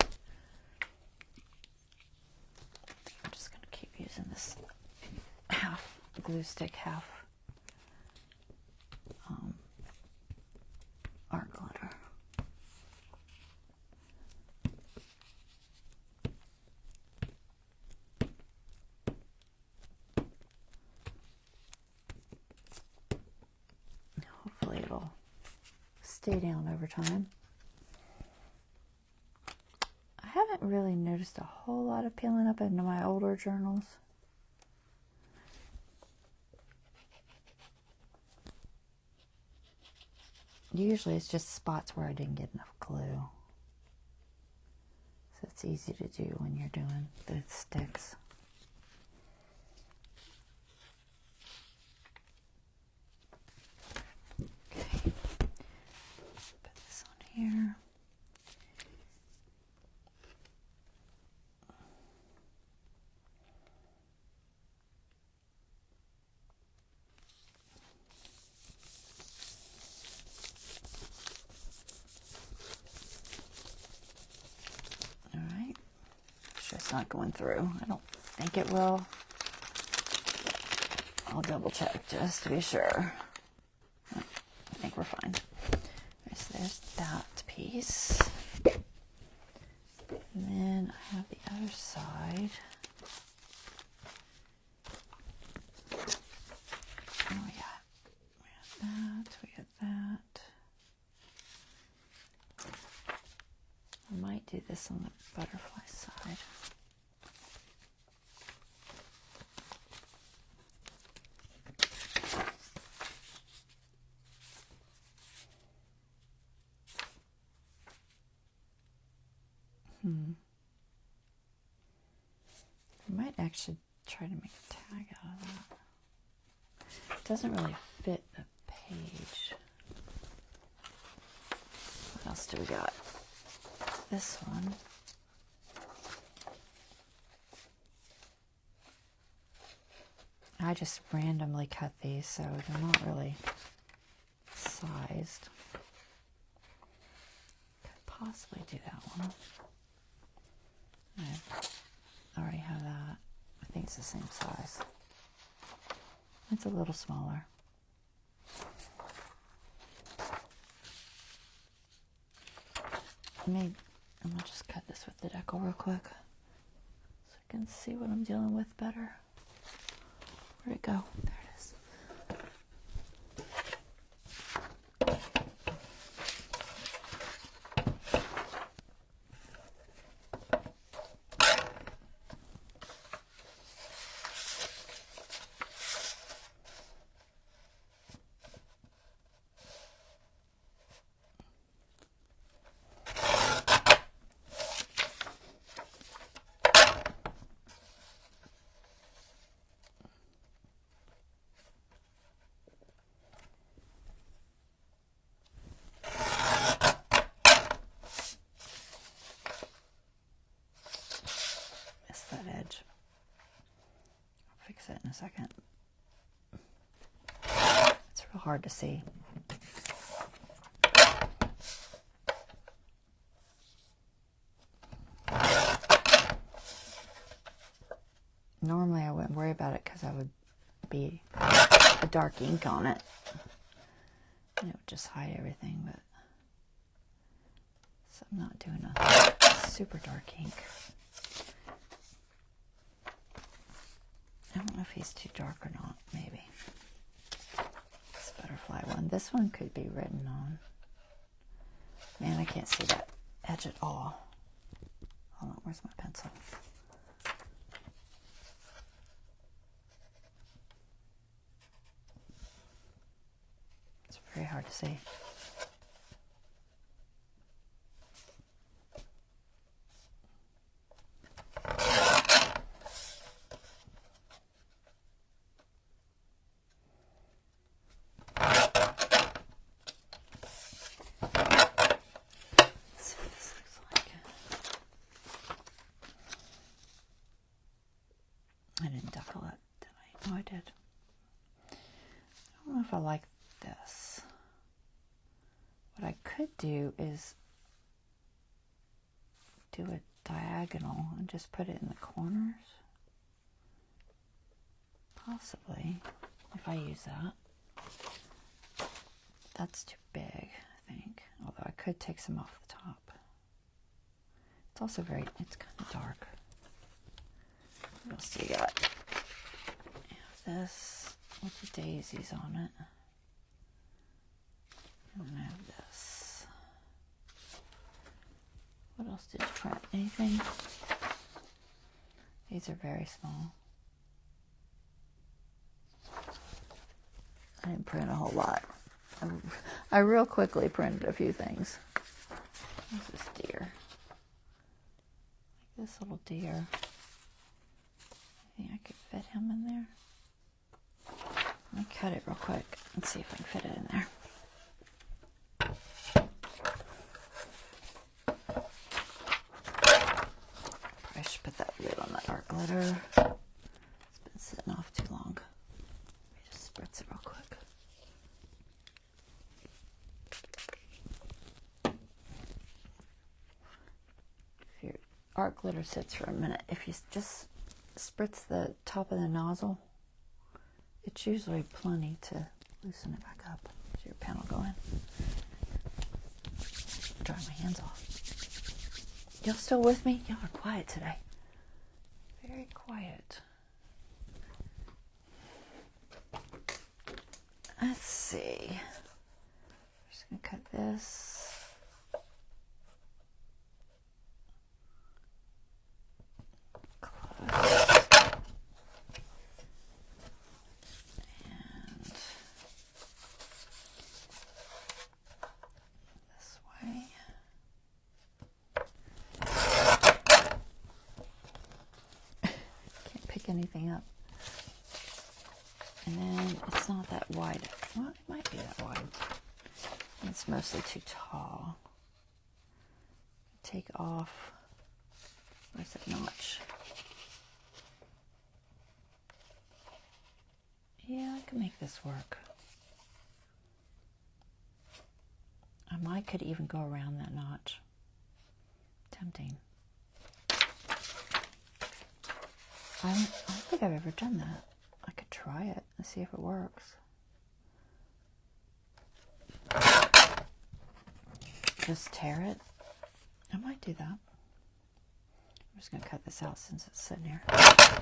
I'm just going to keep using this half glue stick, half art glitter. stay down over time. I haven't really noticed a whole lot of peeling up into my older journals. Usually it's just spots where I didn't get enough glue. So it's easy to do when you're doing the sticks. Okay. Put this on here. It's not going through. I don't think it will. I'll double check just to be sure. I think we're fine. Okay, so there's that piece. And then I have the other side. Oh, we got that. We got that. I might do this on the butterfly side. I might actually try to make a tag out of that. It doesn't really fit the page. What else do we got? This one. I just randomly cut these, so they're not really sized. Could possibly do that one. I already have that. I think it's the same size. It's a little smaller. I'm gonna just cut this with the decal real quick so I can see what I'm dealing with better. Where'd it go? There it is. That edge. I'll fix it in a second. It's real hard to see. Normally I wouldn't worry about it because I would be a dark ink on it. And it would just hide everything, but so I'm not doing a super dark ink. I don't know if he's too dark or not, maybe. This butterfly one. This one could be written on. Man, I can't see that edge at all. Hold on, where's my pencil? It's very hard to see. I didn't decal it, did I? No, I did. I don't know if I like this. What I could do is do a diagonal and just put it in the corners. Possibly, if I use that. That's too big, I think. Although I could take some off the top. It's also it's kind of dark. What else do you got? I have this with the daisies on it. And then I have this. else did you print? Anything? These are very small. I didn't print a whole lot. I real quickly printed a few things. What's this deer? Like this little deer. I think I could fit him in there. Let me cut it real quick and see if I can fit it in there. Probably should put that lid on that art glitter. It's been sitting off too long. Let me just spritz it real quick. If your art glitter sits for a minute, if you just spritz the top of the nozzle, it's usually plenty to loosen it back up. So your pen will go in. Dry my hands off. Y'all still with me? Y'all are quiet today. Very quiet. Let's see. I'm just going to cut this. Anything up, and then it's not that wide. Well, it might be that wide. It's mostly too tall. Take off. Where's that notch? Yeah, I can make this work. I could even go around that notch. Tempting. I don't think I've ever done that. I could try it and see if it works. Just tear it. I might do that. I'm just going to cut this out since it's sitting here. I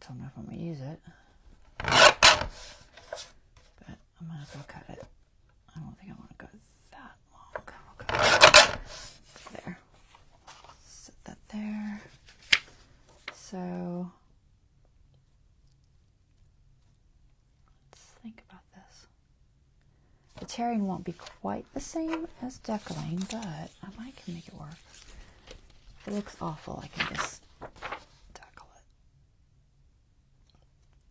don't know if I'm going to use it. But I might as well cut it. I don't think I want to go that long. Okay. There. Set that there. So, let's think about this. The tearing won't be quite the same as decaling, but I might can make it work. If it looks awful, I can just decal it.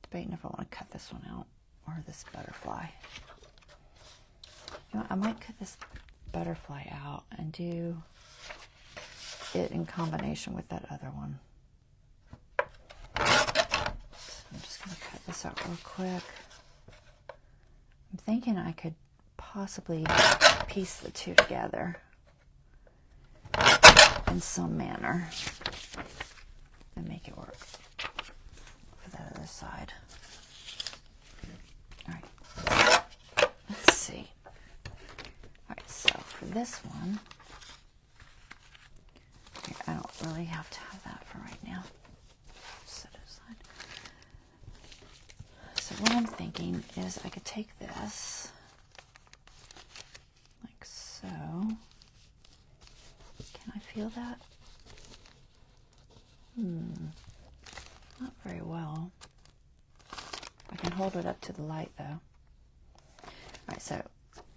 Debating if I want to cut this one out or this butterfly. You know, I might cut this butterfly out and do it in combination with that other one. I'm just going to cut this out real quick. I'm thinking I could possibly piece the two together in some manner and make it work for that other side. Alright, let's see. Alright, so for this one, I don't really have to have that for right now. Set it aside. So what I'm thinking is I could take this like so. Can I feel that? Not very well. I can hold it up to the light though. Alright, so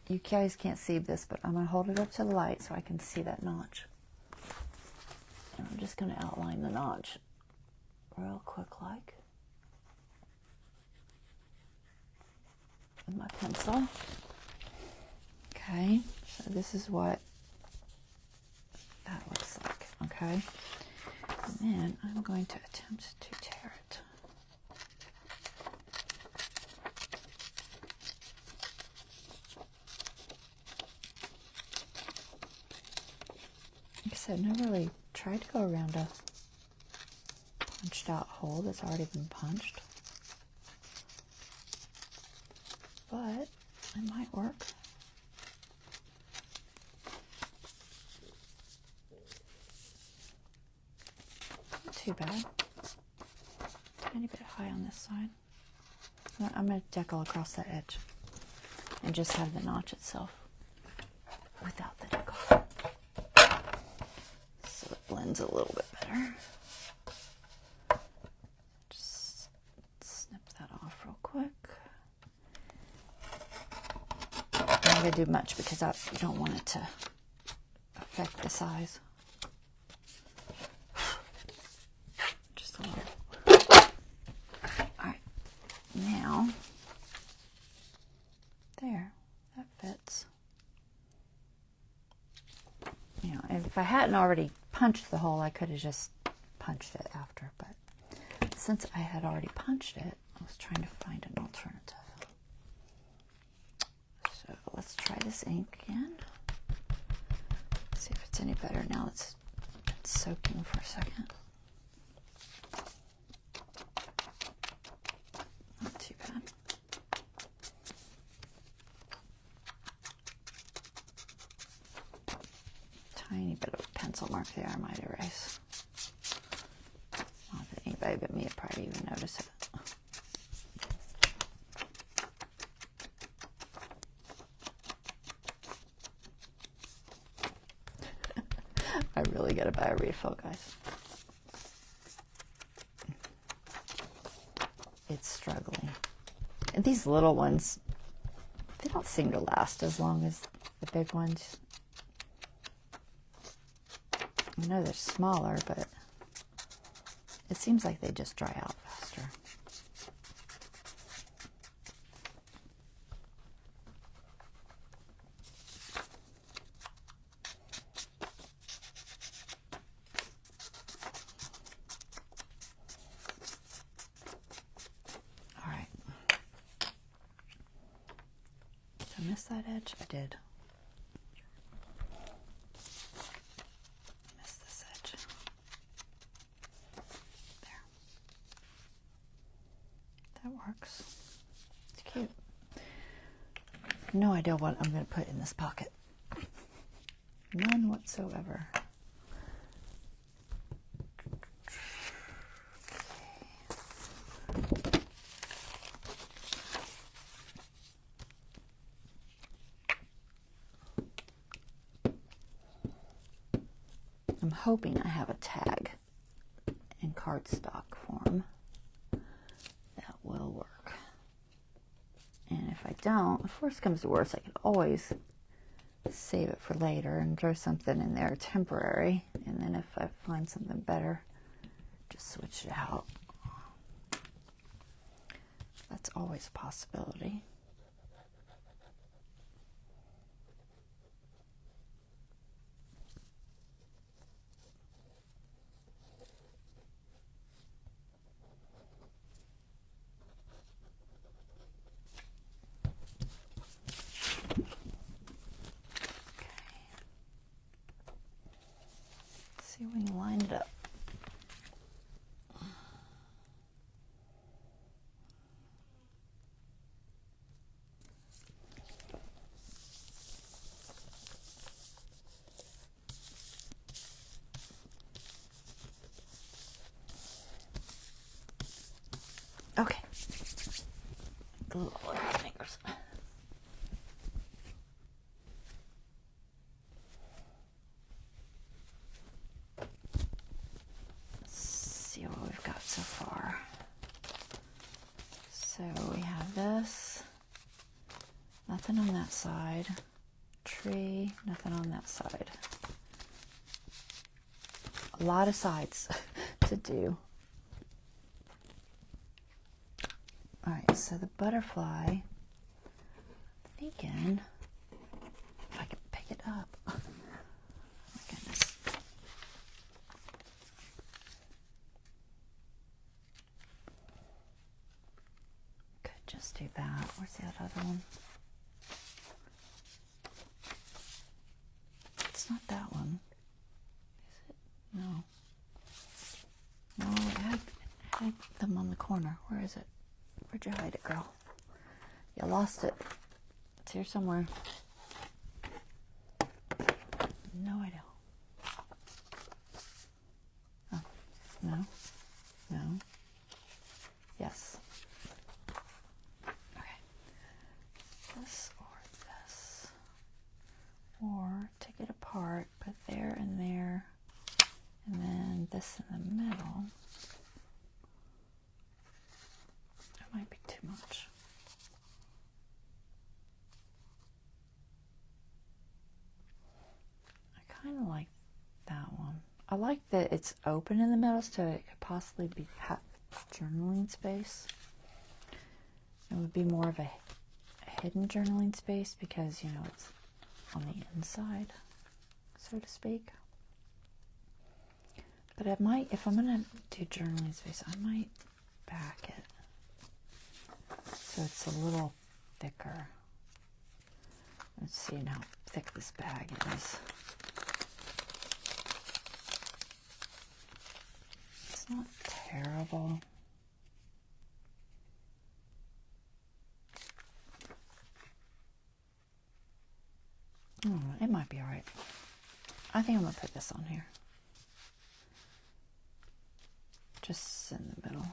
you guys can't see this, but I'm going to hold it up to the light so I can see that notch. And I'm just going to outline the notch real quick like. With my pencil. Okay, so this is what that looks like, okay? And then I'm going to attempt to tear it. Like I said, I really tried to go around a punched out hole that's already been punched. But it might work. Not too bad. Tiny bit high on this side. I'm going to decal across that edge and just have the notch itself without the decal. blends a little bit better. Just snip that off real quick. I'm not going to do much because you don't want it to affect the size. Just a little. Alright, now, there, that fits. You know, if I hadn't already punched the hole, I could have just punched it after, but since I had already punched it, I was trying to find an alternative. So let's try this ink again. See if it's any better now it's been soaking for a second. Not too bad. Tiny bit of a pencil mark there I might erase. Not that anybody but me would probably even notice it. I really gotta buy a refill, guys. It's struggling. And these little ones, they don't seem to last as long as the big ones. I know they're smaller, but it seems like they just dry out faster. All right. Did I miss that edge? I did. Works. It's cute. No idea what I'm going to put in this pocket. None whatsoever. I'm hoping I have a tag in cardstock form. Will work. And if I don't, if worst comes to worst, I can always save it for later and throw something in there temporary, and then if I find something better, just switch it out. That's always a possibility. See if we can line it up. Okay. Glue all over my fingers. What we've got so far. So we have this, nothing on that side, tree, nothing on that side. A lot of sides to do. Alright, so the butterfly, I'm thinking if I can pick it up. Oh my goodness. Just do that. Where's that other one? It's not that one. Is it? No. No, I had them on the corner. Where is it? Where'd you hide it, girl? You lost it. It's here somewhere. No, I don't. Oh, no. No. Yes. Or take it apart, put there and there, this in the middle. That might be too much. I kind of like that one. I like that it's open in the middle, so it could possibly be journaling space. It would be more of a hidden journaling space because, you know, it's on the inside, so to speak. But I might, if I'm going to do journaling space, I might back it so it's a little thicker. Let's see how thick this bag is. It's not terrible. It might be all right. I think I'm going to put this on here. Just in the middle.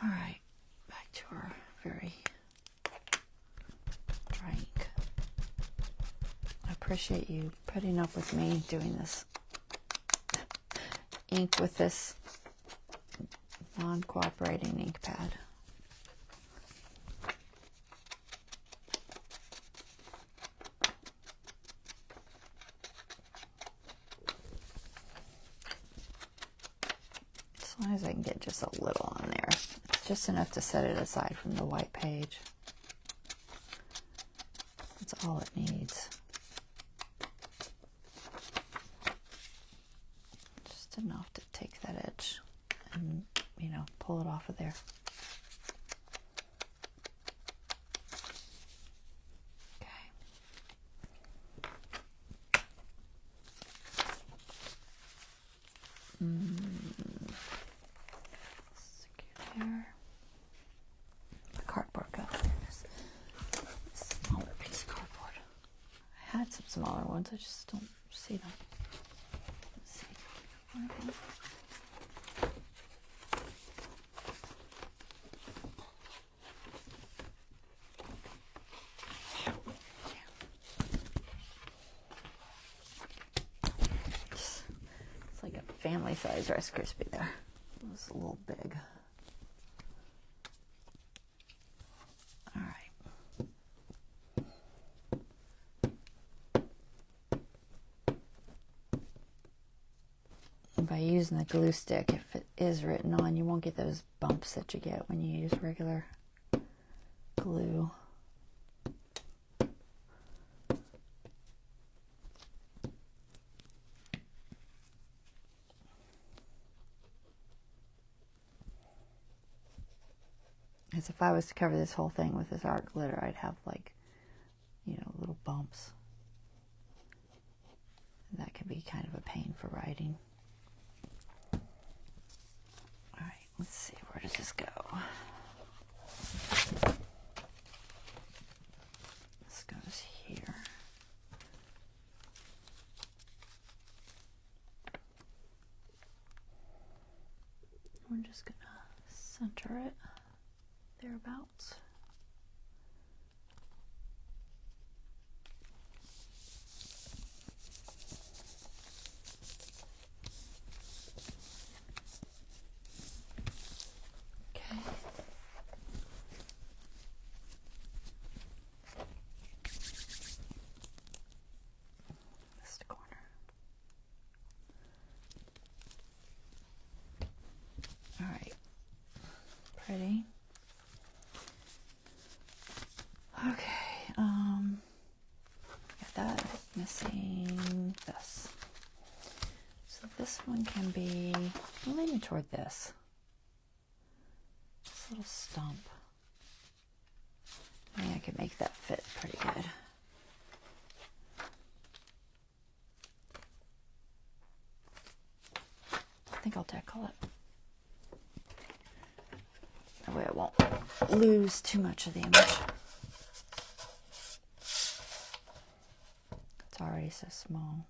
All right, back to our very dry ink. I appreciate you putting up with me doing this ink with this non-cooperating ink pad. As long as I can get just a little on there. It's just enough to set it aside from the white page. That's all it needs. Just enough to take that edge and, you know, pull it off of there. Smaller ones, I just don't see them. Let's see. It's like a family size Rice Krispie there. It was a little big. By using the glue stick, if it is written on, you won't get those bumps that you get when you use regular glue. As if I was to cover this whole thing with this art glitter, I'd have, like, you know, little bumps. And that could be kind of a pain for writing. Let's see, where does this go? This goes here. We're just going to center it thereabouts. Pretty. Okay, got that. Missing this. So this one can be, I'm leaning toward this. This little stump. I think I can make that fit pretty good. I think I'll deckle it. That way I won't lose too much of the image. It's already so small.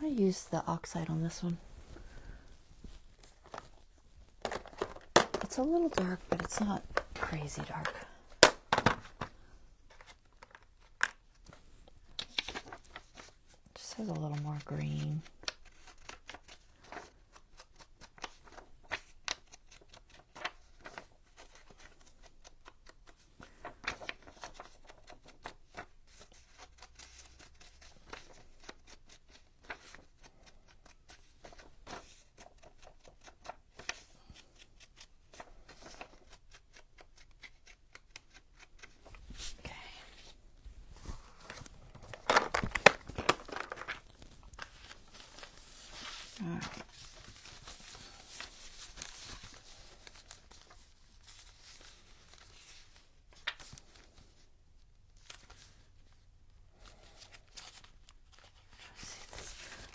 I'm going to use the oxide on this one. It's a little dark, but it's not crazy dark. Just has a little more green.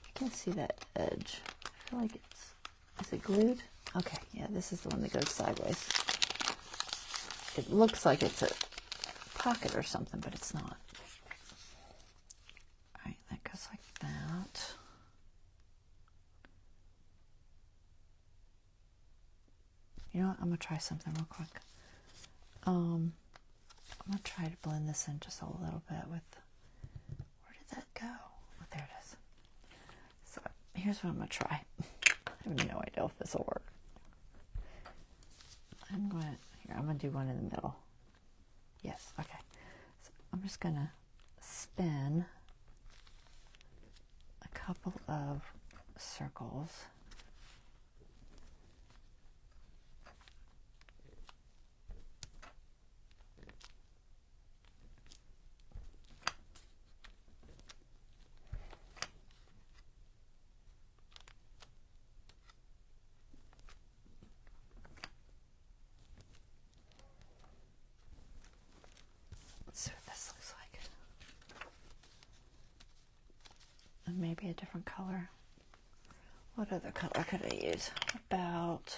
I can't see that edge. I feel like is it glued? Okay, yeah, this is the one that goes sideways. It looks like it's a pocket or something, but it's not. All right, that goes like that. You know what? I'm gonna try something real quick. I'm gonna try to blend this in just a little bit with, where did that go? Oh, there it is. So here's what I'm gonna try. I have no idea if this will work. I'm gonna do one in the middle. Yes, okay. So I'm just gonna spin a couple of circles. Let's see what this looks like. And maybe a different color. What other color could I use? About,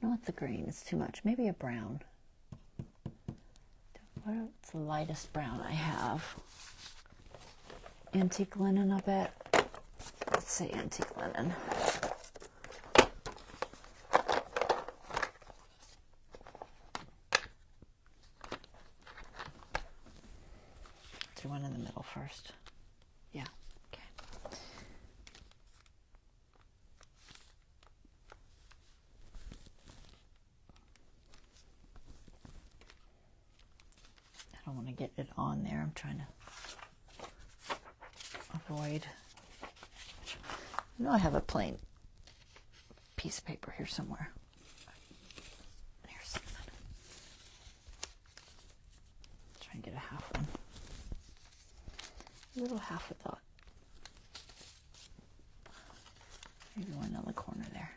not the green, it's too much. Maybe a brown. What's the lightest brown I have? Antique linen, I bet. Let's say antique linen. Do one in the middle first. Yeah, okay. I don't want to get it on there. I'm trying to avoid. I know I have a plain piece of paper here somewhere. Here's something. Try and get a half one. A little half a dot. Maybe one on the corner there.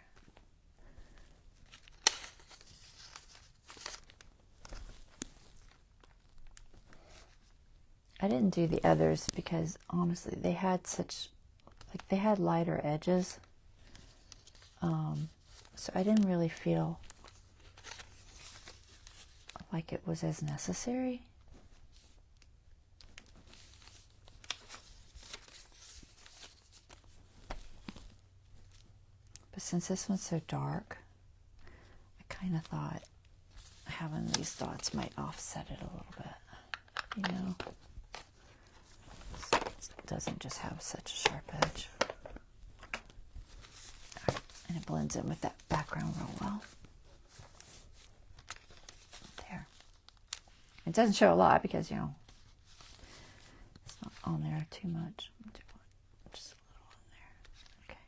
I didn't do the others because honestly they had such, like they had lighter edges. So I didn't really feel like it was as necessary. But since this one's so dark, I kind of thought having these dots might offset it a little bit, you know? So it doesn't just have such a sharp edge. And it blends in with that background real well. There. It doesn't show a lot because, you know, it's not on there too much. Just a little on there. Okay.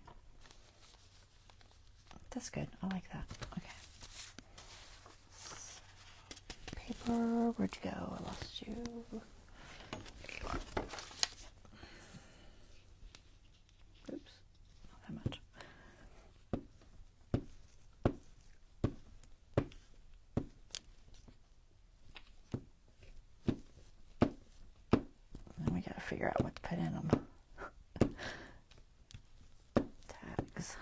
That's good. I like that. Okay. Paper, where'd you go? I lost you. There you are. Oops. Not that much. Figure out what to put in them. Tags.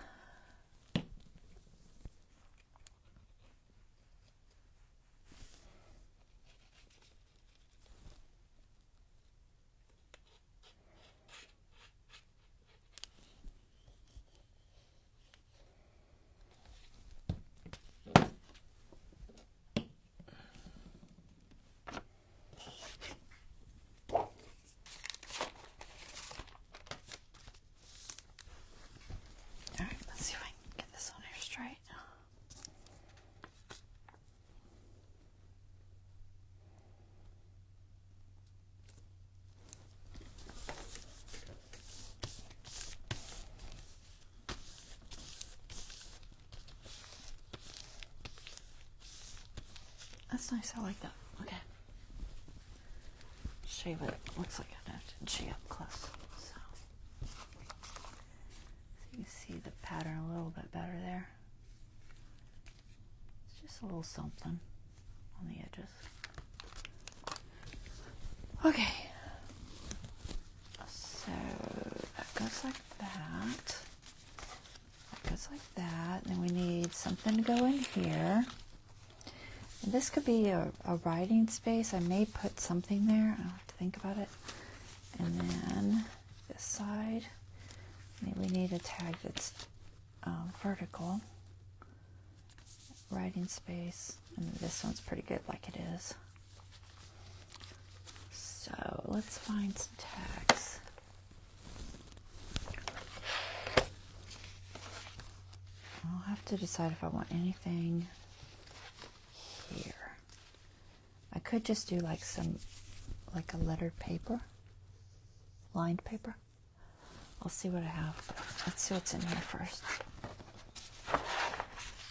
That's nice. I like that. Okay. Show you what it looks like. I didn't show you up close. So you can see the pattern a little bit better there. It's just a little something on the edges. Okay. So that goes like that. That goes like that. And then we need something to go in here. And this could be a writing space. I may put something there. I'll have to think about it. And then this side, we need a tag that's vertical. Writing space. And this one's pretty good like it is. So let's find some tags. I'll have to decide if I want anything here. I could just do like a lettered paper, lined paper. I'll see what I have. Let's see what's in here first.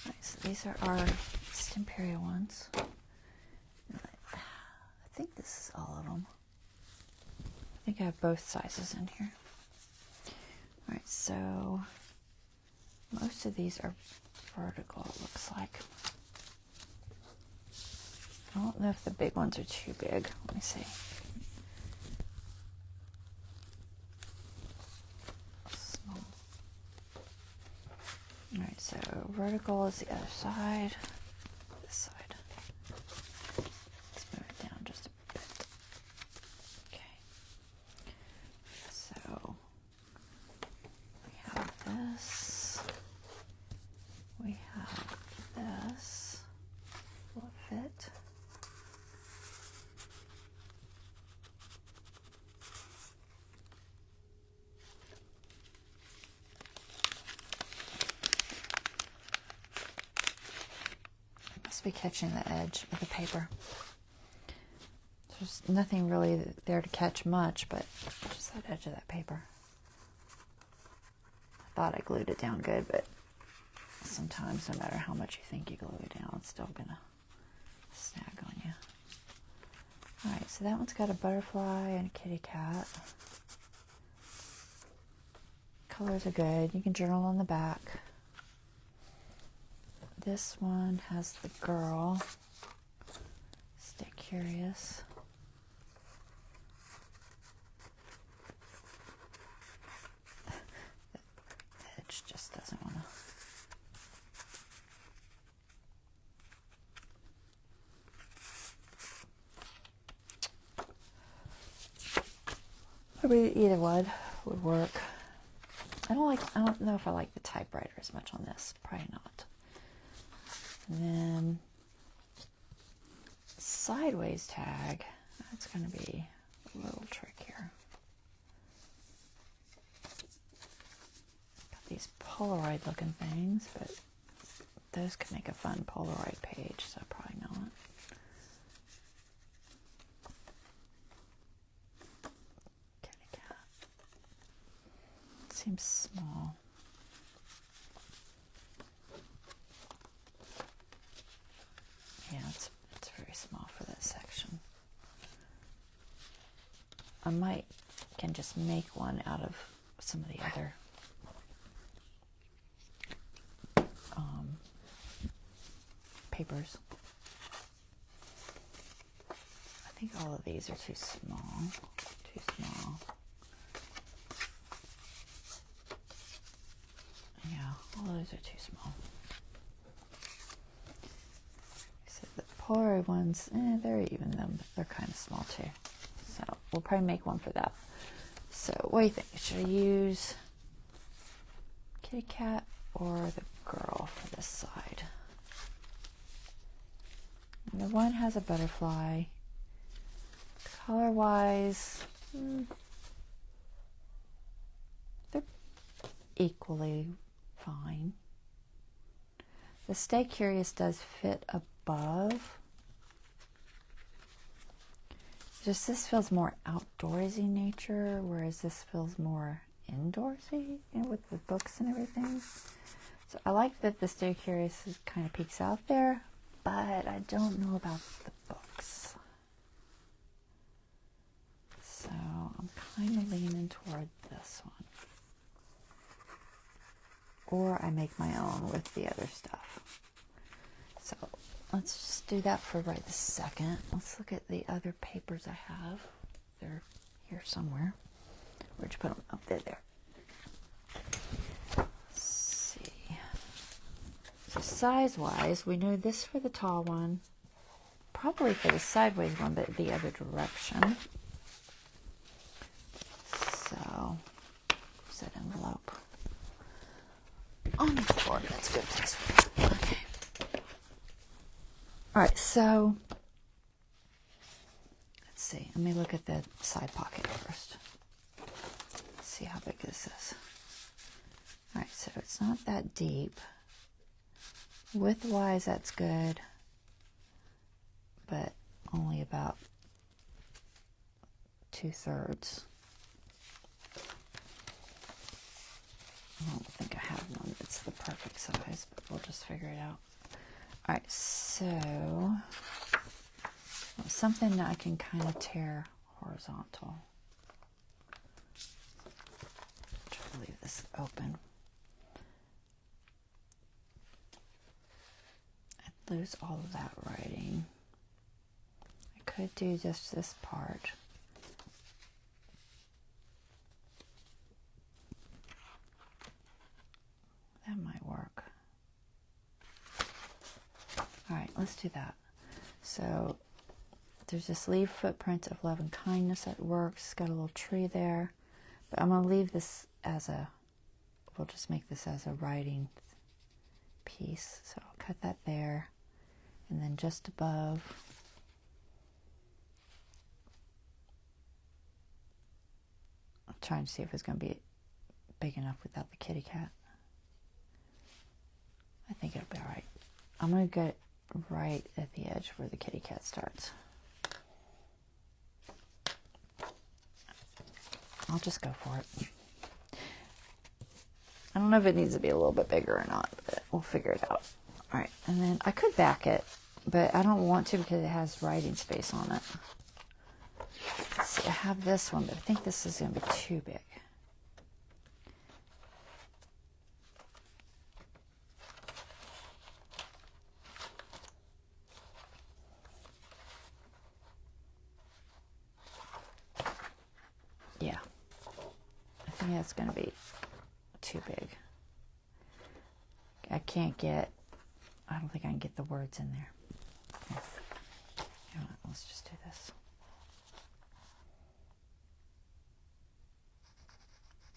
Right, so these are our Stamperia ones. I think this is all of them. I think I have both sizes in here. Alright, so most of these are vertical, it looks like. I don't know if the big ones are too big. Let me see. Alright, so vertical is the other side. This side. Let's move it down just a bit. Okay. So we have this. We have this. Will it fit? Be catching the edge of the paper. There's nothing really there to catch much, but just that edge of that paper. I thought I glued it down good, but sometimes no matter how much you think you glue it down, it's still gonna snag on you. Alright, so that one's got a butterfly and a kitty cat. Colors are good. You can journal on the back. This one has the girl. Stay curious. The edge just doesn't want to. Either one would work. I don't know if I like the typewriter as much on this. Probably not. And then sideways tag, that's going to be a little trickier. Got these Polaroid looking things, but those could make a fun Polaroid page, so probably not. Kitty cat. It seems small. Yeah, it's very small for that section. I can just make one out of some of the other papers. I think all of these are too small. Too small. Yeah, all of those are too small. The Polaroid ones, they're even them, but they're kind of small too. So we'll probably make one for that. So what do you think? Should I use kitty cat or the girl for this side? And the one has a butterfly. Color wise, they're equally fine. The Stay Curious does fit above. Just this feels more outdoorsy nature, whereas this feels more indoorsy, with the books and everything. So I like that the Stay Curious kind of peeks out there, but I don't know about the books. So I'm kind of leaning toward this one. Or I make my own with the other stuff. So let's just do that for right this second. Let's look at the other papers I have. They're here somewhere. Where'd you put them? Oh, they're there. Let's see. So size-wise, we know this for the tall one. Probably for the sideways one, but the other direction. So, where's that envelope? On the floor. That's a good place for it. Okay. Alright, so let's see. Let me look at the side pocket first. Let's see how big this is. Alright, so it's not that deep. Width-wise, that's good. But only about 2/3. I don't think I have one that's the perfect size, but we'll just figure it out. Alright, so something that I can kind of tear horizontal. Try to leave this open. I'd lose all of that writing. I could do just this part. That might work. Alright, let's do that. So there's this leaf footprint of love and kindness that works. It's got a little tree there. But I'm going to leave this as a, we'll just make this as a writing piece. So I'll cut that there. And then just above, I'm trying to see if it's going to be big enough without the kitty cat. I think it'll be alright. I'm going to get right at the edge where the kitty cat starts. I'll just go for it. I don't know if it needs to be a little bit bigger or not, but we'll figure it out. Alright, and then I could back it, but I don't want to because it has writing space on it. Let's see, I have this one, but I think this is going to be too big. Yeah, I think that's going to be too big. I don't think I can get the words in there. Okay. You know what, let's just do this.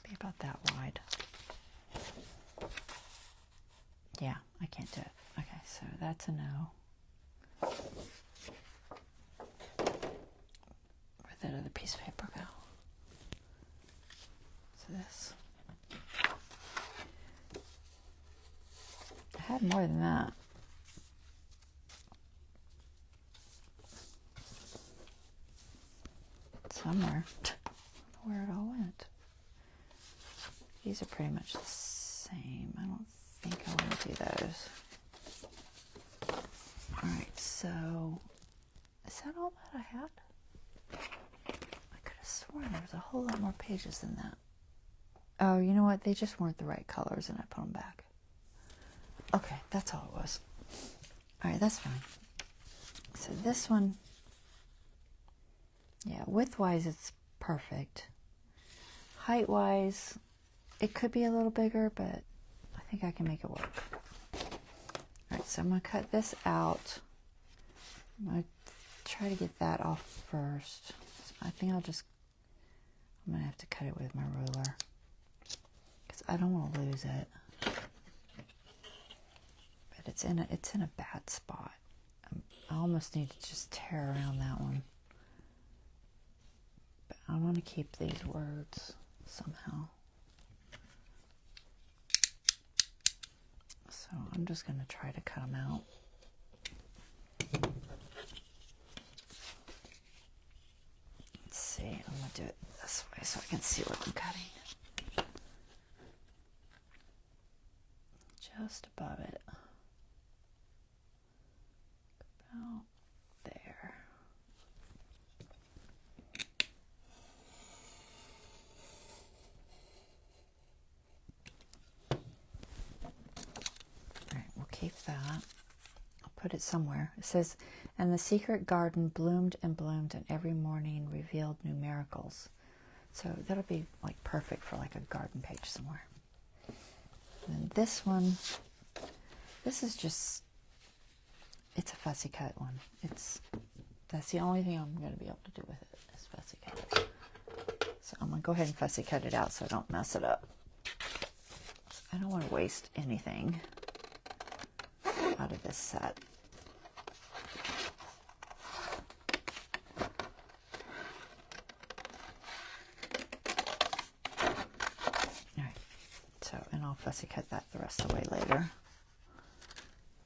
Be about that wide. Yeah, I can't do it. Okay, so that's a no. Where'd that other piece of paper go? So this. I had more than that. Somewhere. I don't know where it all went. These are pretty much the same. I don't think I want to do those. Alright, so is that all that I had? I could have sworn there was a whole lot more pages than that. Oh, you know what? They just weren't the right colors and I put them back. Okay, that's all it was. Alright, that's fine. So this one, yeah, width-wise it's perfect. Height-wise, it could be a little bigger, but I think I can make it work. Alright, so I'm going to cut this out. I'm going to try to get that off first. So I think I'm going to have to cut it with my ruler. Because I don't want to lose it. But it's in a bad spot. I almost need to just tear around that one. But I want to keep these words somehow. So I'm just going to try to cut them out. Let's see, I'm going to do it this way so I can see what I'm cutting. Just above it. about there. All right, we'll keep that. I'll put it somewhere. It says, and the secret garden bloomed and bloomed, and every morning revealed new miracles. So that'll be like perfect for like a garden page somewhere. And then this one, this is just, it's a fussy cut one. That's the only thing I'm going to be able to do with it is fussy cut it. So I'm going to go ahead and fussy cut it out so I don't mess it up. I don't want to waste anything out of this set. And I'll fussy cut that the rest of the way later.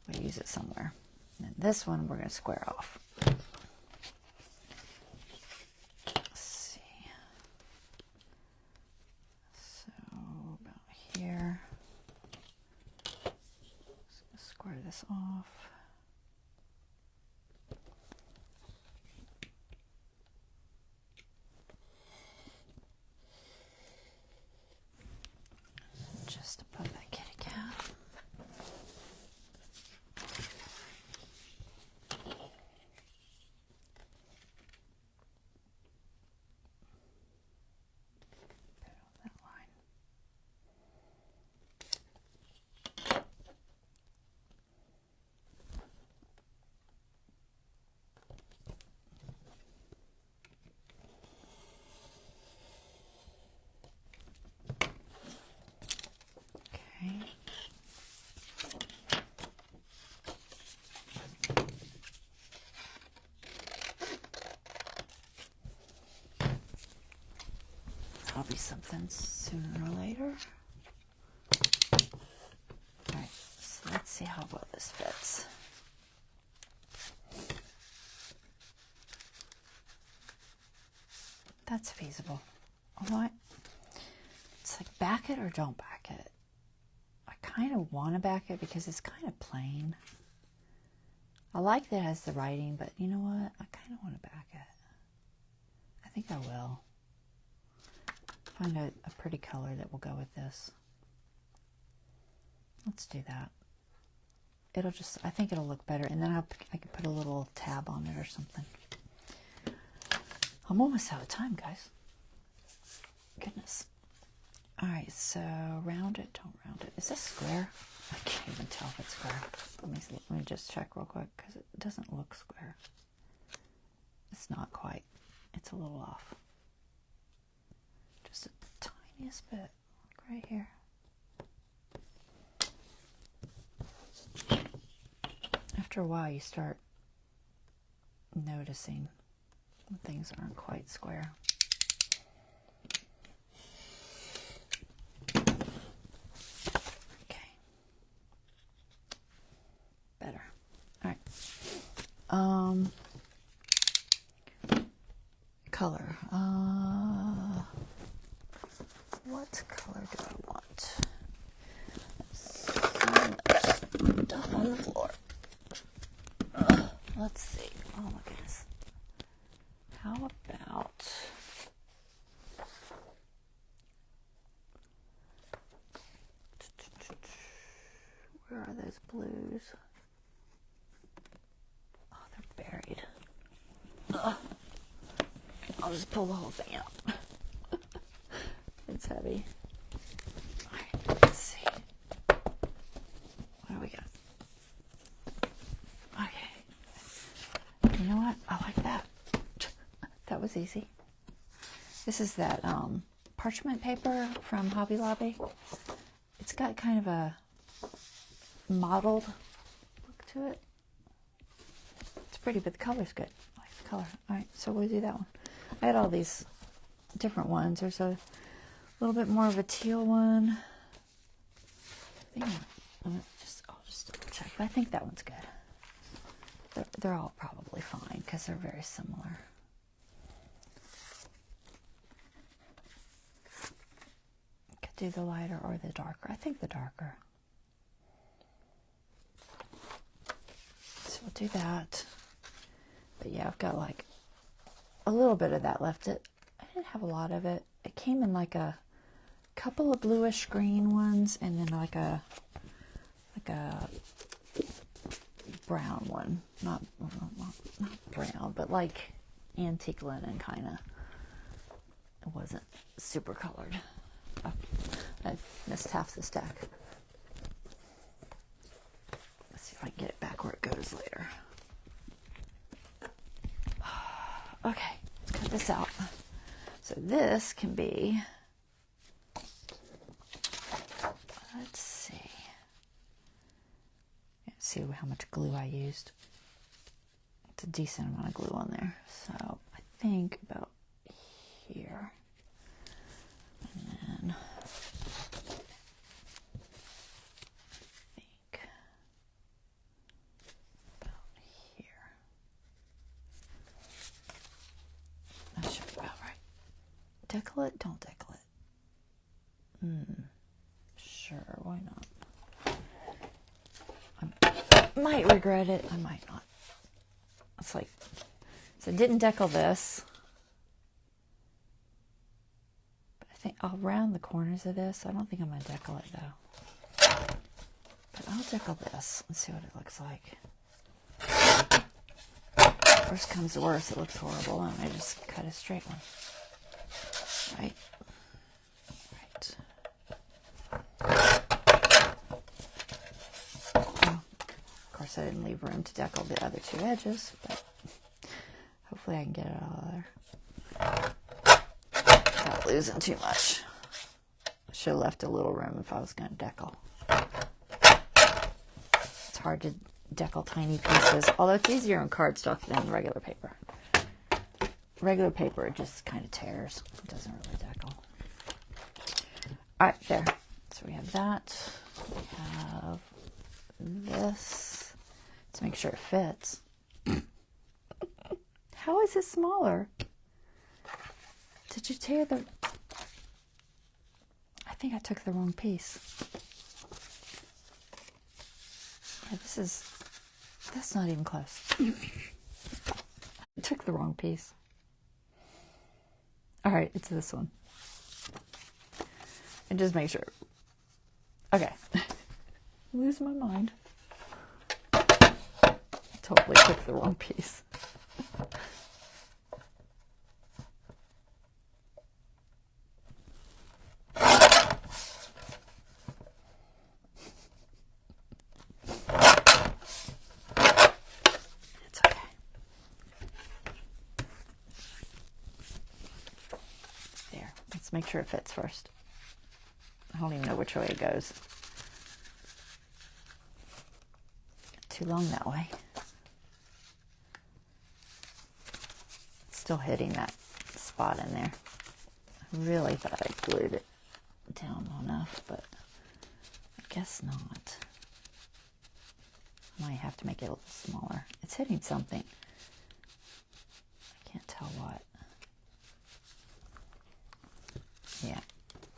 We'll use it somewhere. And then this one we're going to square off. Let's see. So about here. Just square this off. Just above that kitty cat. Put it on that line. Okay. That'll be something sooner or later. Alright, so let's see how well this fits. That's feasible. What? It's like back it or don't back it. I kind of want to back it because it's kind of plain. I like that it has the writing, but you know what? I kind of want to back it. I think I will. Find a pretty color that will go with this. Let's do that. It'll just, I think it'll look better. And then I can put a little tab on it or something. I'm almost out of time, guys. Goodness. All right, so round it, don't round it. Is this square? I can't even tell if it's square. Let me just check real quick because it doesn't look square. It's not quite. It's a little off. Just the tiniest bit, like right here. After a while, you start noticing when things aren't quite square. Okay. Better. All right. Color. What color do I want? Stuff on the floor. Let's see. Oh my goodness. How about where are those blues? Oh, they're buried. I'll just pull the whole thing out. It's heavy. Alright, let's see. What do we got? Okay. You know what? I like that. That was easy. This is that parchment paper from Hobby Lobby. It's got kind of a mottled look to it. It's pretty, but the color's good. I like the color. Alright, so we'll do that one. I had all these different ones. There's a little bit more of a teal one. I'll just double check. But I think that one's good. They're all probably fine because they're very similar. Could do the lighter or the darker. I think the darker. So we'll do that. But yeah, I've got like a little bit of that left. I didn't have a lot of it. It came in like a couple of bluish green ones, and then like a brown one. Not brown, but like antique linen kind of. It wasn't super colored. Oh, I missed half the stack. Let's see if I can get it back where it goes later. Okay, let's cut this out. So this can be, let's see. Let's see how much glue I used. It's a decent amount of glue on there. So I think about here. And then I think about here. That should be about right. Deckle it? Don't deckle it. Sure, why not? I might regret it. I might not. It's like, so I didn't deckle this. But I think I'll round the corners of this. I don't think I'm going to deckle it though. But I'll deckle this and see what it looks like. Worst comes to worst, it looks horrible, and I just cut a straight one. Right? Right. Well, of course, I didn't leave room to deckle the other two edges, but hopefully I can get it all there. Without losing too much. I should have left a little room if I was going to deckle. It's hard to deckle tiny pieces, although it's easier on cardstock than regular paper. Regular paper, it just kind of tears. It doesn't really deckle. All right, there. So we have that. We have this. Let's make sure it fits. How is it smaller? Did you tear the... I think I took the wrong piece. Yeah, this is... That's not even close. I took the wrong piece. All right, it's this one. And just make sure. Okay. Lose my mind. Totally took the wrong piece. Make sure it fits first. I don't even know which way it goes. Too long that way. It's still hitting that spot in there. I really thought I glued it down enough, but I guess not. I might have to make it a little smaller. It's hitting something. I can't tell what. Yeah,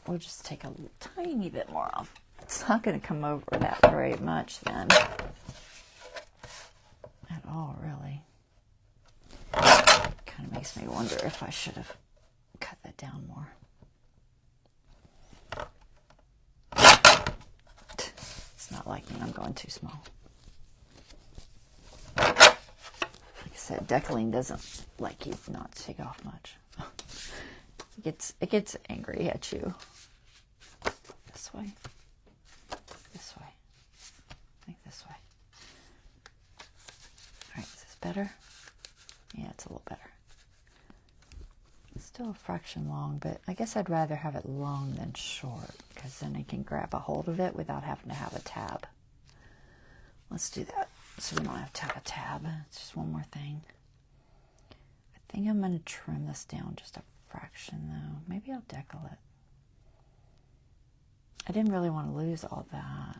we'll just take a tiny bit more off. It's not going to come over that very much then. At all, really. Kind of makes me wonder if I should have cut that down more. It's not like me, I'm going too small. Like I said, deckling doesn't like you not to take off much. It gets angry at you. This way. This way. I think this way. Alright, is this better? Yeah, it's a little better. It's still a fraction long, but I guess I'd rather have it long than short, because then I can grab a hold of it without having to have a tab. Let's do that so we don't have to have a tab. It's just one more thing. I think I'm going to trim this down just a fraction though. Maybe I'll deckle it. I didn't really want to lose all that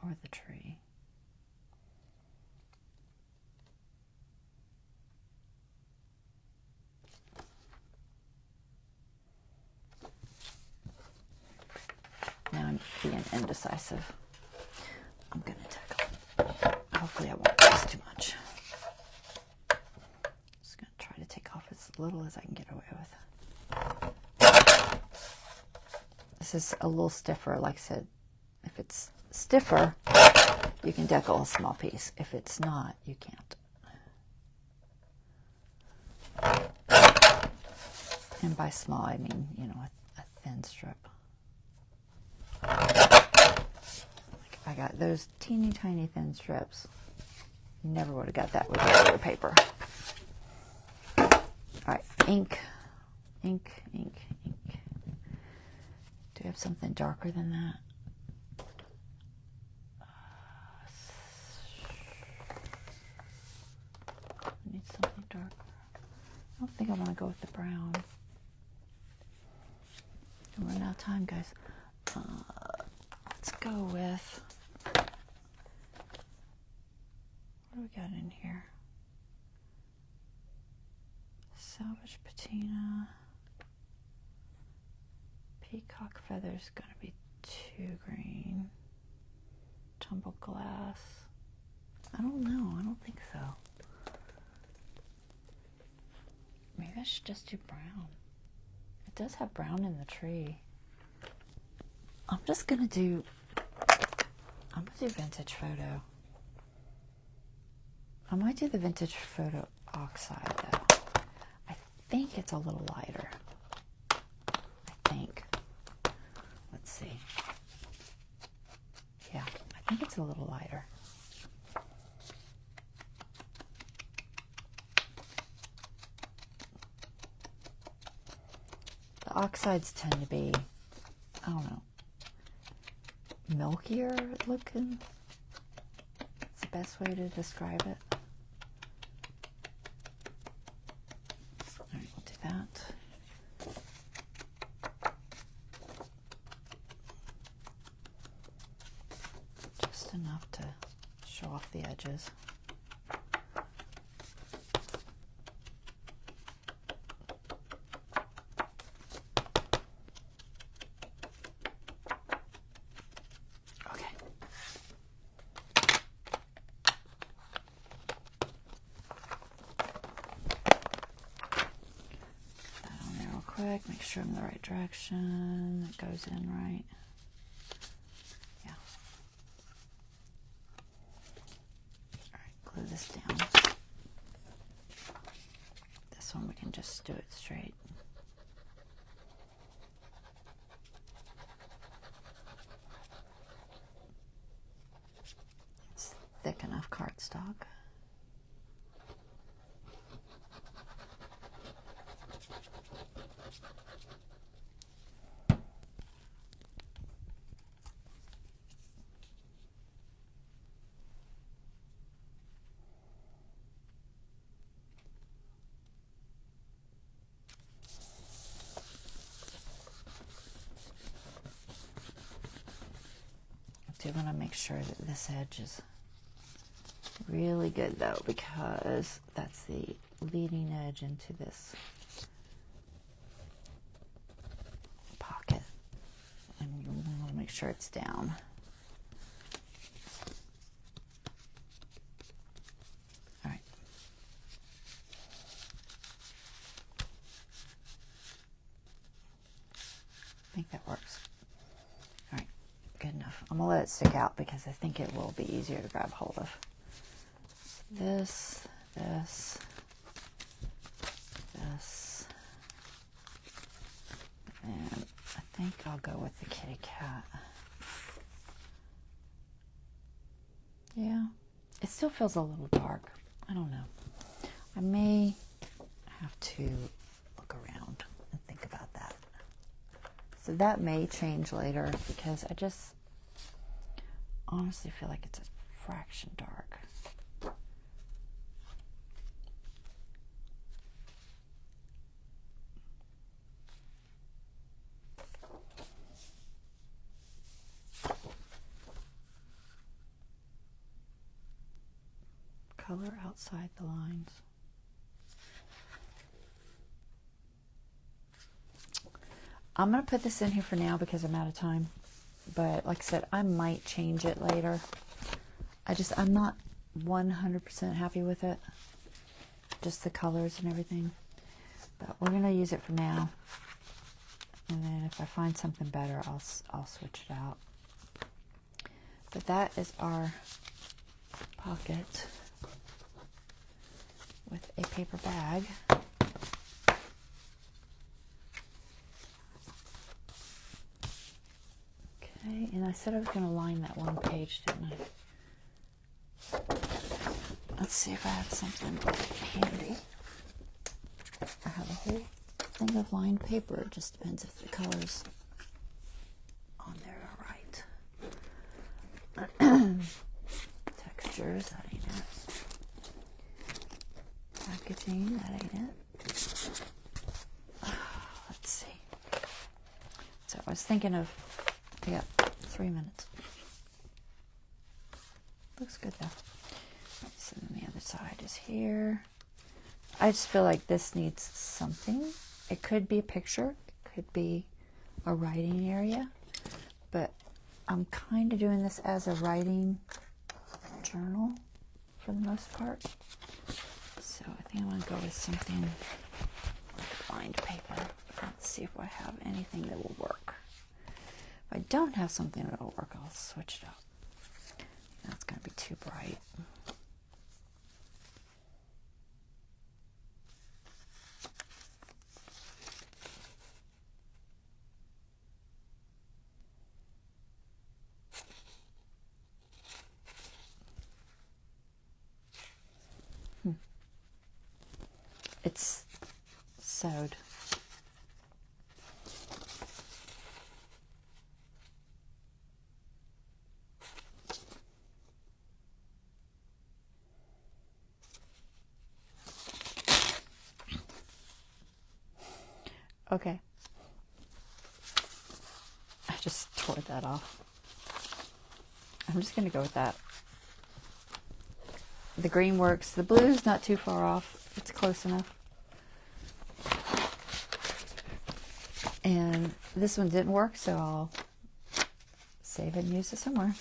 or the tree. Now I'm being indecisive. I'm gonna deckle. Hopefully I won't lose too much. little as I can get away with. This is a little stiffer, like I said. If it's stiffer, you can decal a small piece. If it's not, you can't. And by small, I mean, you know, a thin strip. Like if I got those teeny tiny thin strips, never would have got that with regular paper. All right, ink, ink, ink, ink. Do we have something darker than that? I need something darker. I don't think I want to go with the brown. I'm running out of time, guys. Let's go with, what do we got in here? Salvage patina. Peacock feather's gonna be too green. Tumbled glass. I don't know. I don't think so. Maybe I should just do brown. It does have brown in the tree. I'm gonna do vintage photo. I might do the vintage photo oxide though. I think it's a little lighter. I think. Let's see. Yeah, I think it's a little lighter. The oxides tend to be, I don't know, milkier looking. It's the best way to describe it. All right, we'll do that. Just enough to show off the edges. Make sure I'm in the right direction. It goes in right. Yeah. All right, glue this down. This one we can just do it straight. It's thick enough cardstock. I do want to make sure that this edge is really good though, because that's the leading edge into this pocket, and you want to make sure it's down. All right. I think that works. All right, good enough. I'm gonna let it stick out because I think it will be easier to grab hold of. This, this, this, and I think I'll go with the kitty cat. Yeah, it still feels a little dark. I don't know. I may have to look around and think about that. So that may change later because I just honestly feel like it's a fraction dark. Color outside the lines. I'm going to put this in here for now because I'm out of time. But like I said, I might change it later. I'm not 100% happy with it. Just the colors and everything. but we're going to use it for now. And then if I find something better, I'll switch it out. But that is our pocket with a paper bag. Okay, and I said I was going to line that one page, didn't I? Let's see if I have something handy. I have a whole thing of lined paper. It just depends if the colors on there are right. Textures, that ain't it. Packaging, that ain't it. Let's see. So I was thinking of, yeah, 3 minutes. Looks good though. So then the other side is here. I just feel like this needs something. It could be a picture, it could be a writing area, but I'm kind of doing this as a writing journal for the most part. So I think I'm going to go with something like lined paper. Let's see if I have anything that will work. If I don't have something that will work, I'll switch it up. That's going to be too bright. It's sewed. Okay. I just tore that off. I'm just going to go with that. The green works. The blue's not too far off. It's close enough. And this one didn't work, so I'll save it and use it somewhere.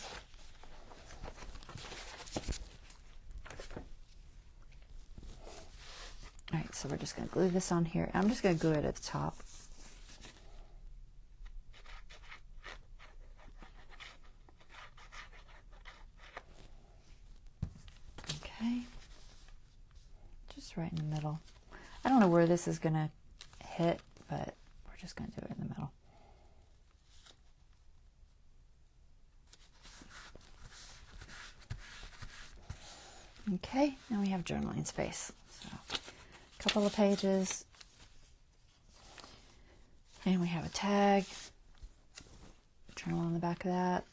Alright, so we're just going to glue this on here. I'm just going to glue it at the top. Okay. Just right in the middle. I don't know where this is going to hit, but we're just going to do it in the middle. Okay, now we have journaling space. So, a couple of pages. And we have a tag. Journal on the back of that.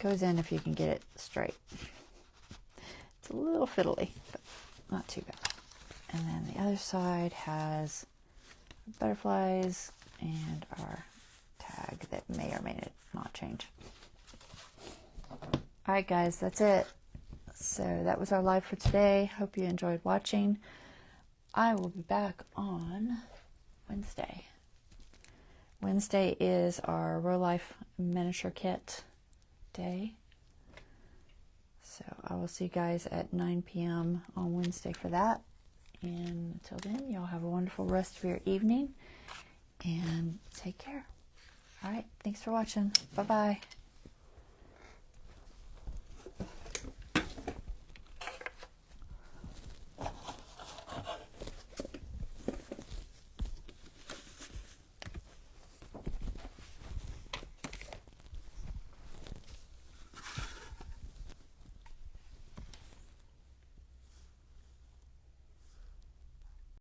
Goes in if you can get it straight. It's a little fiddly, but not too bad. And then the other side has butterflies and our tag that may or may not change. Alright guys, that's it. So that was our live for today. Hope you enjoyed watching. I will be back on Wednesday. Wednesday is our Real Life Miniature Kit day. So I will see you guys at 9 p.m. on Wednesday for that. And until then, y'all have a wonderful rest of your evening and take care. All right, thanks for watching. Bye-bye.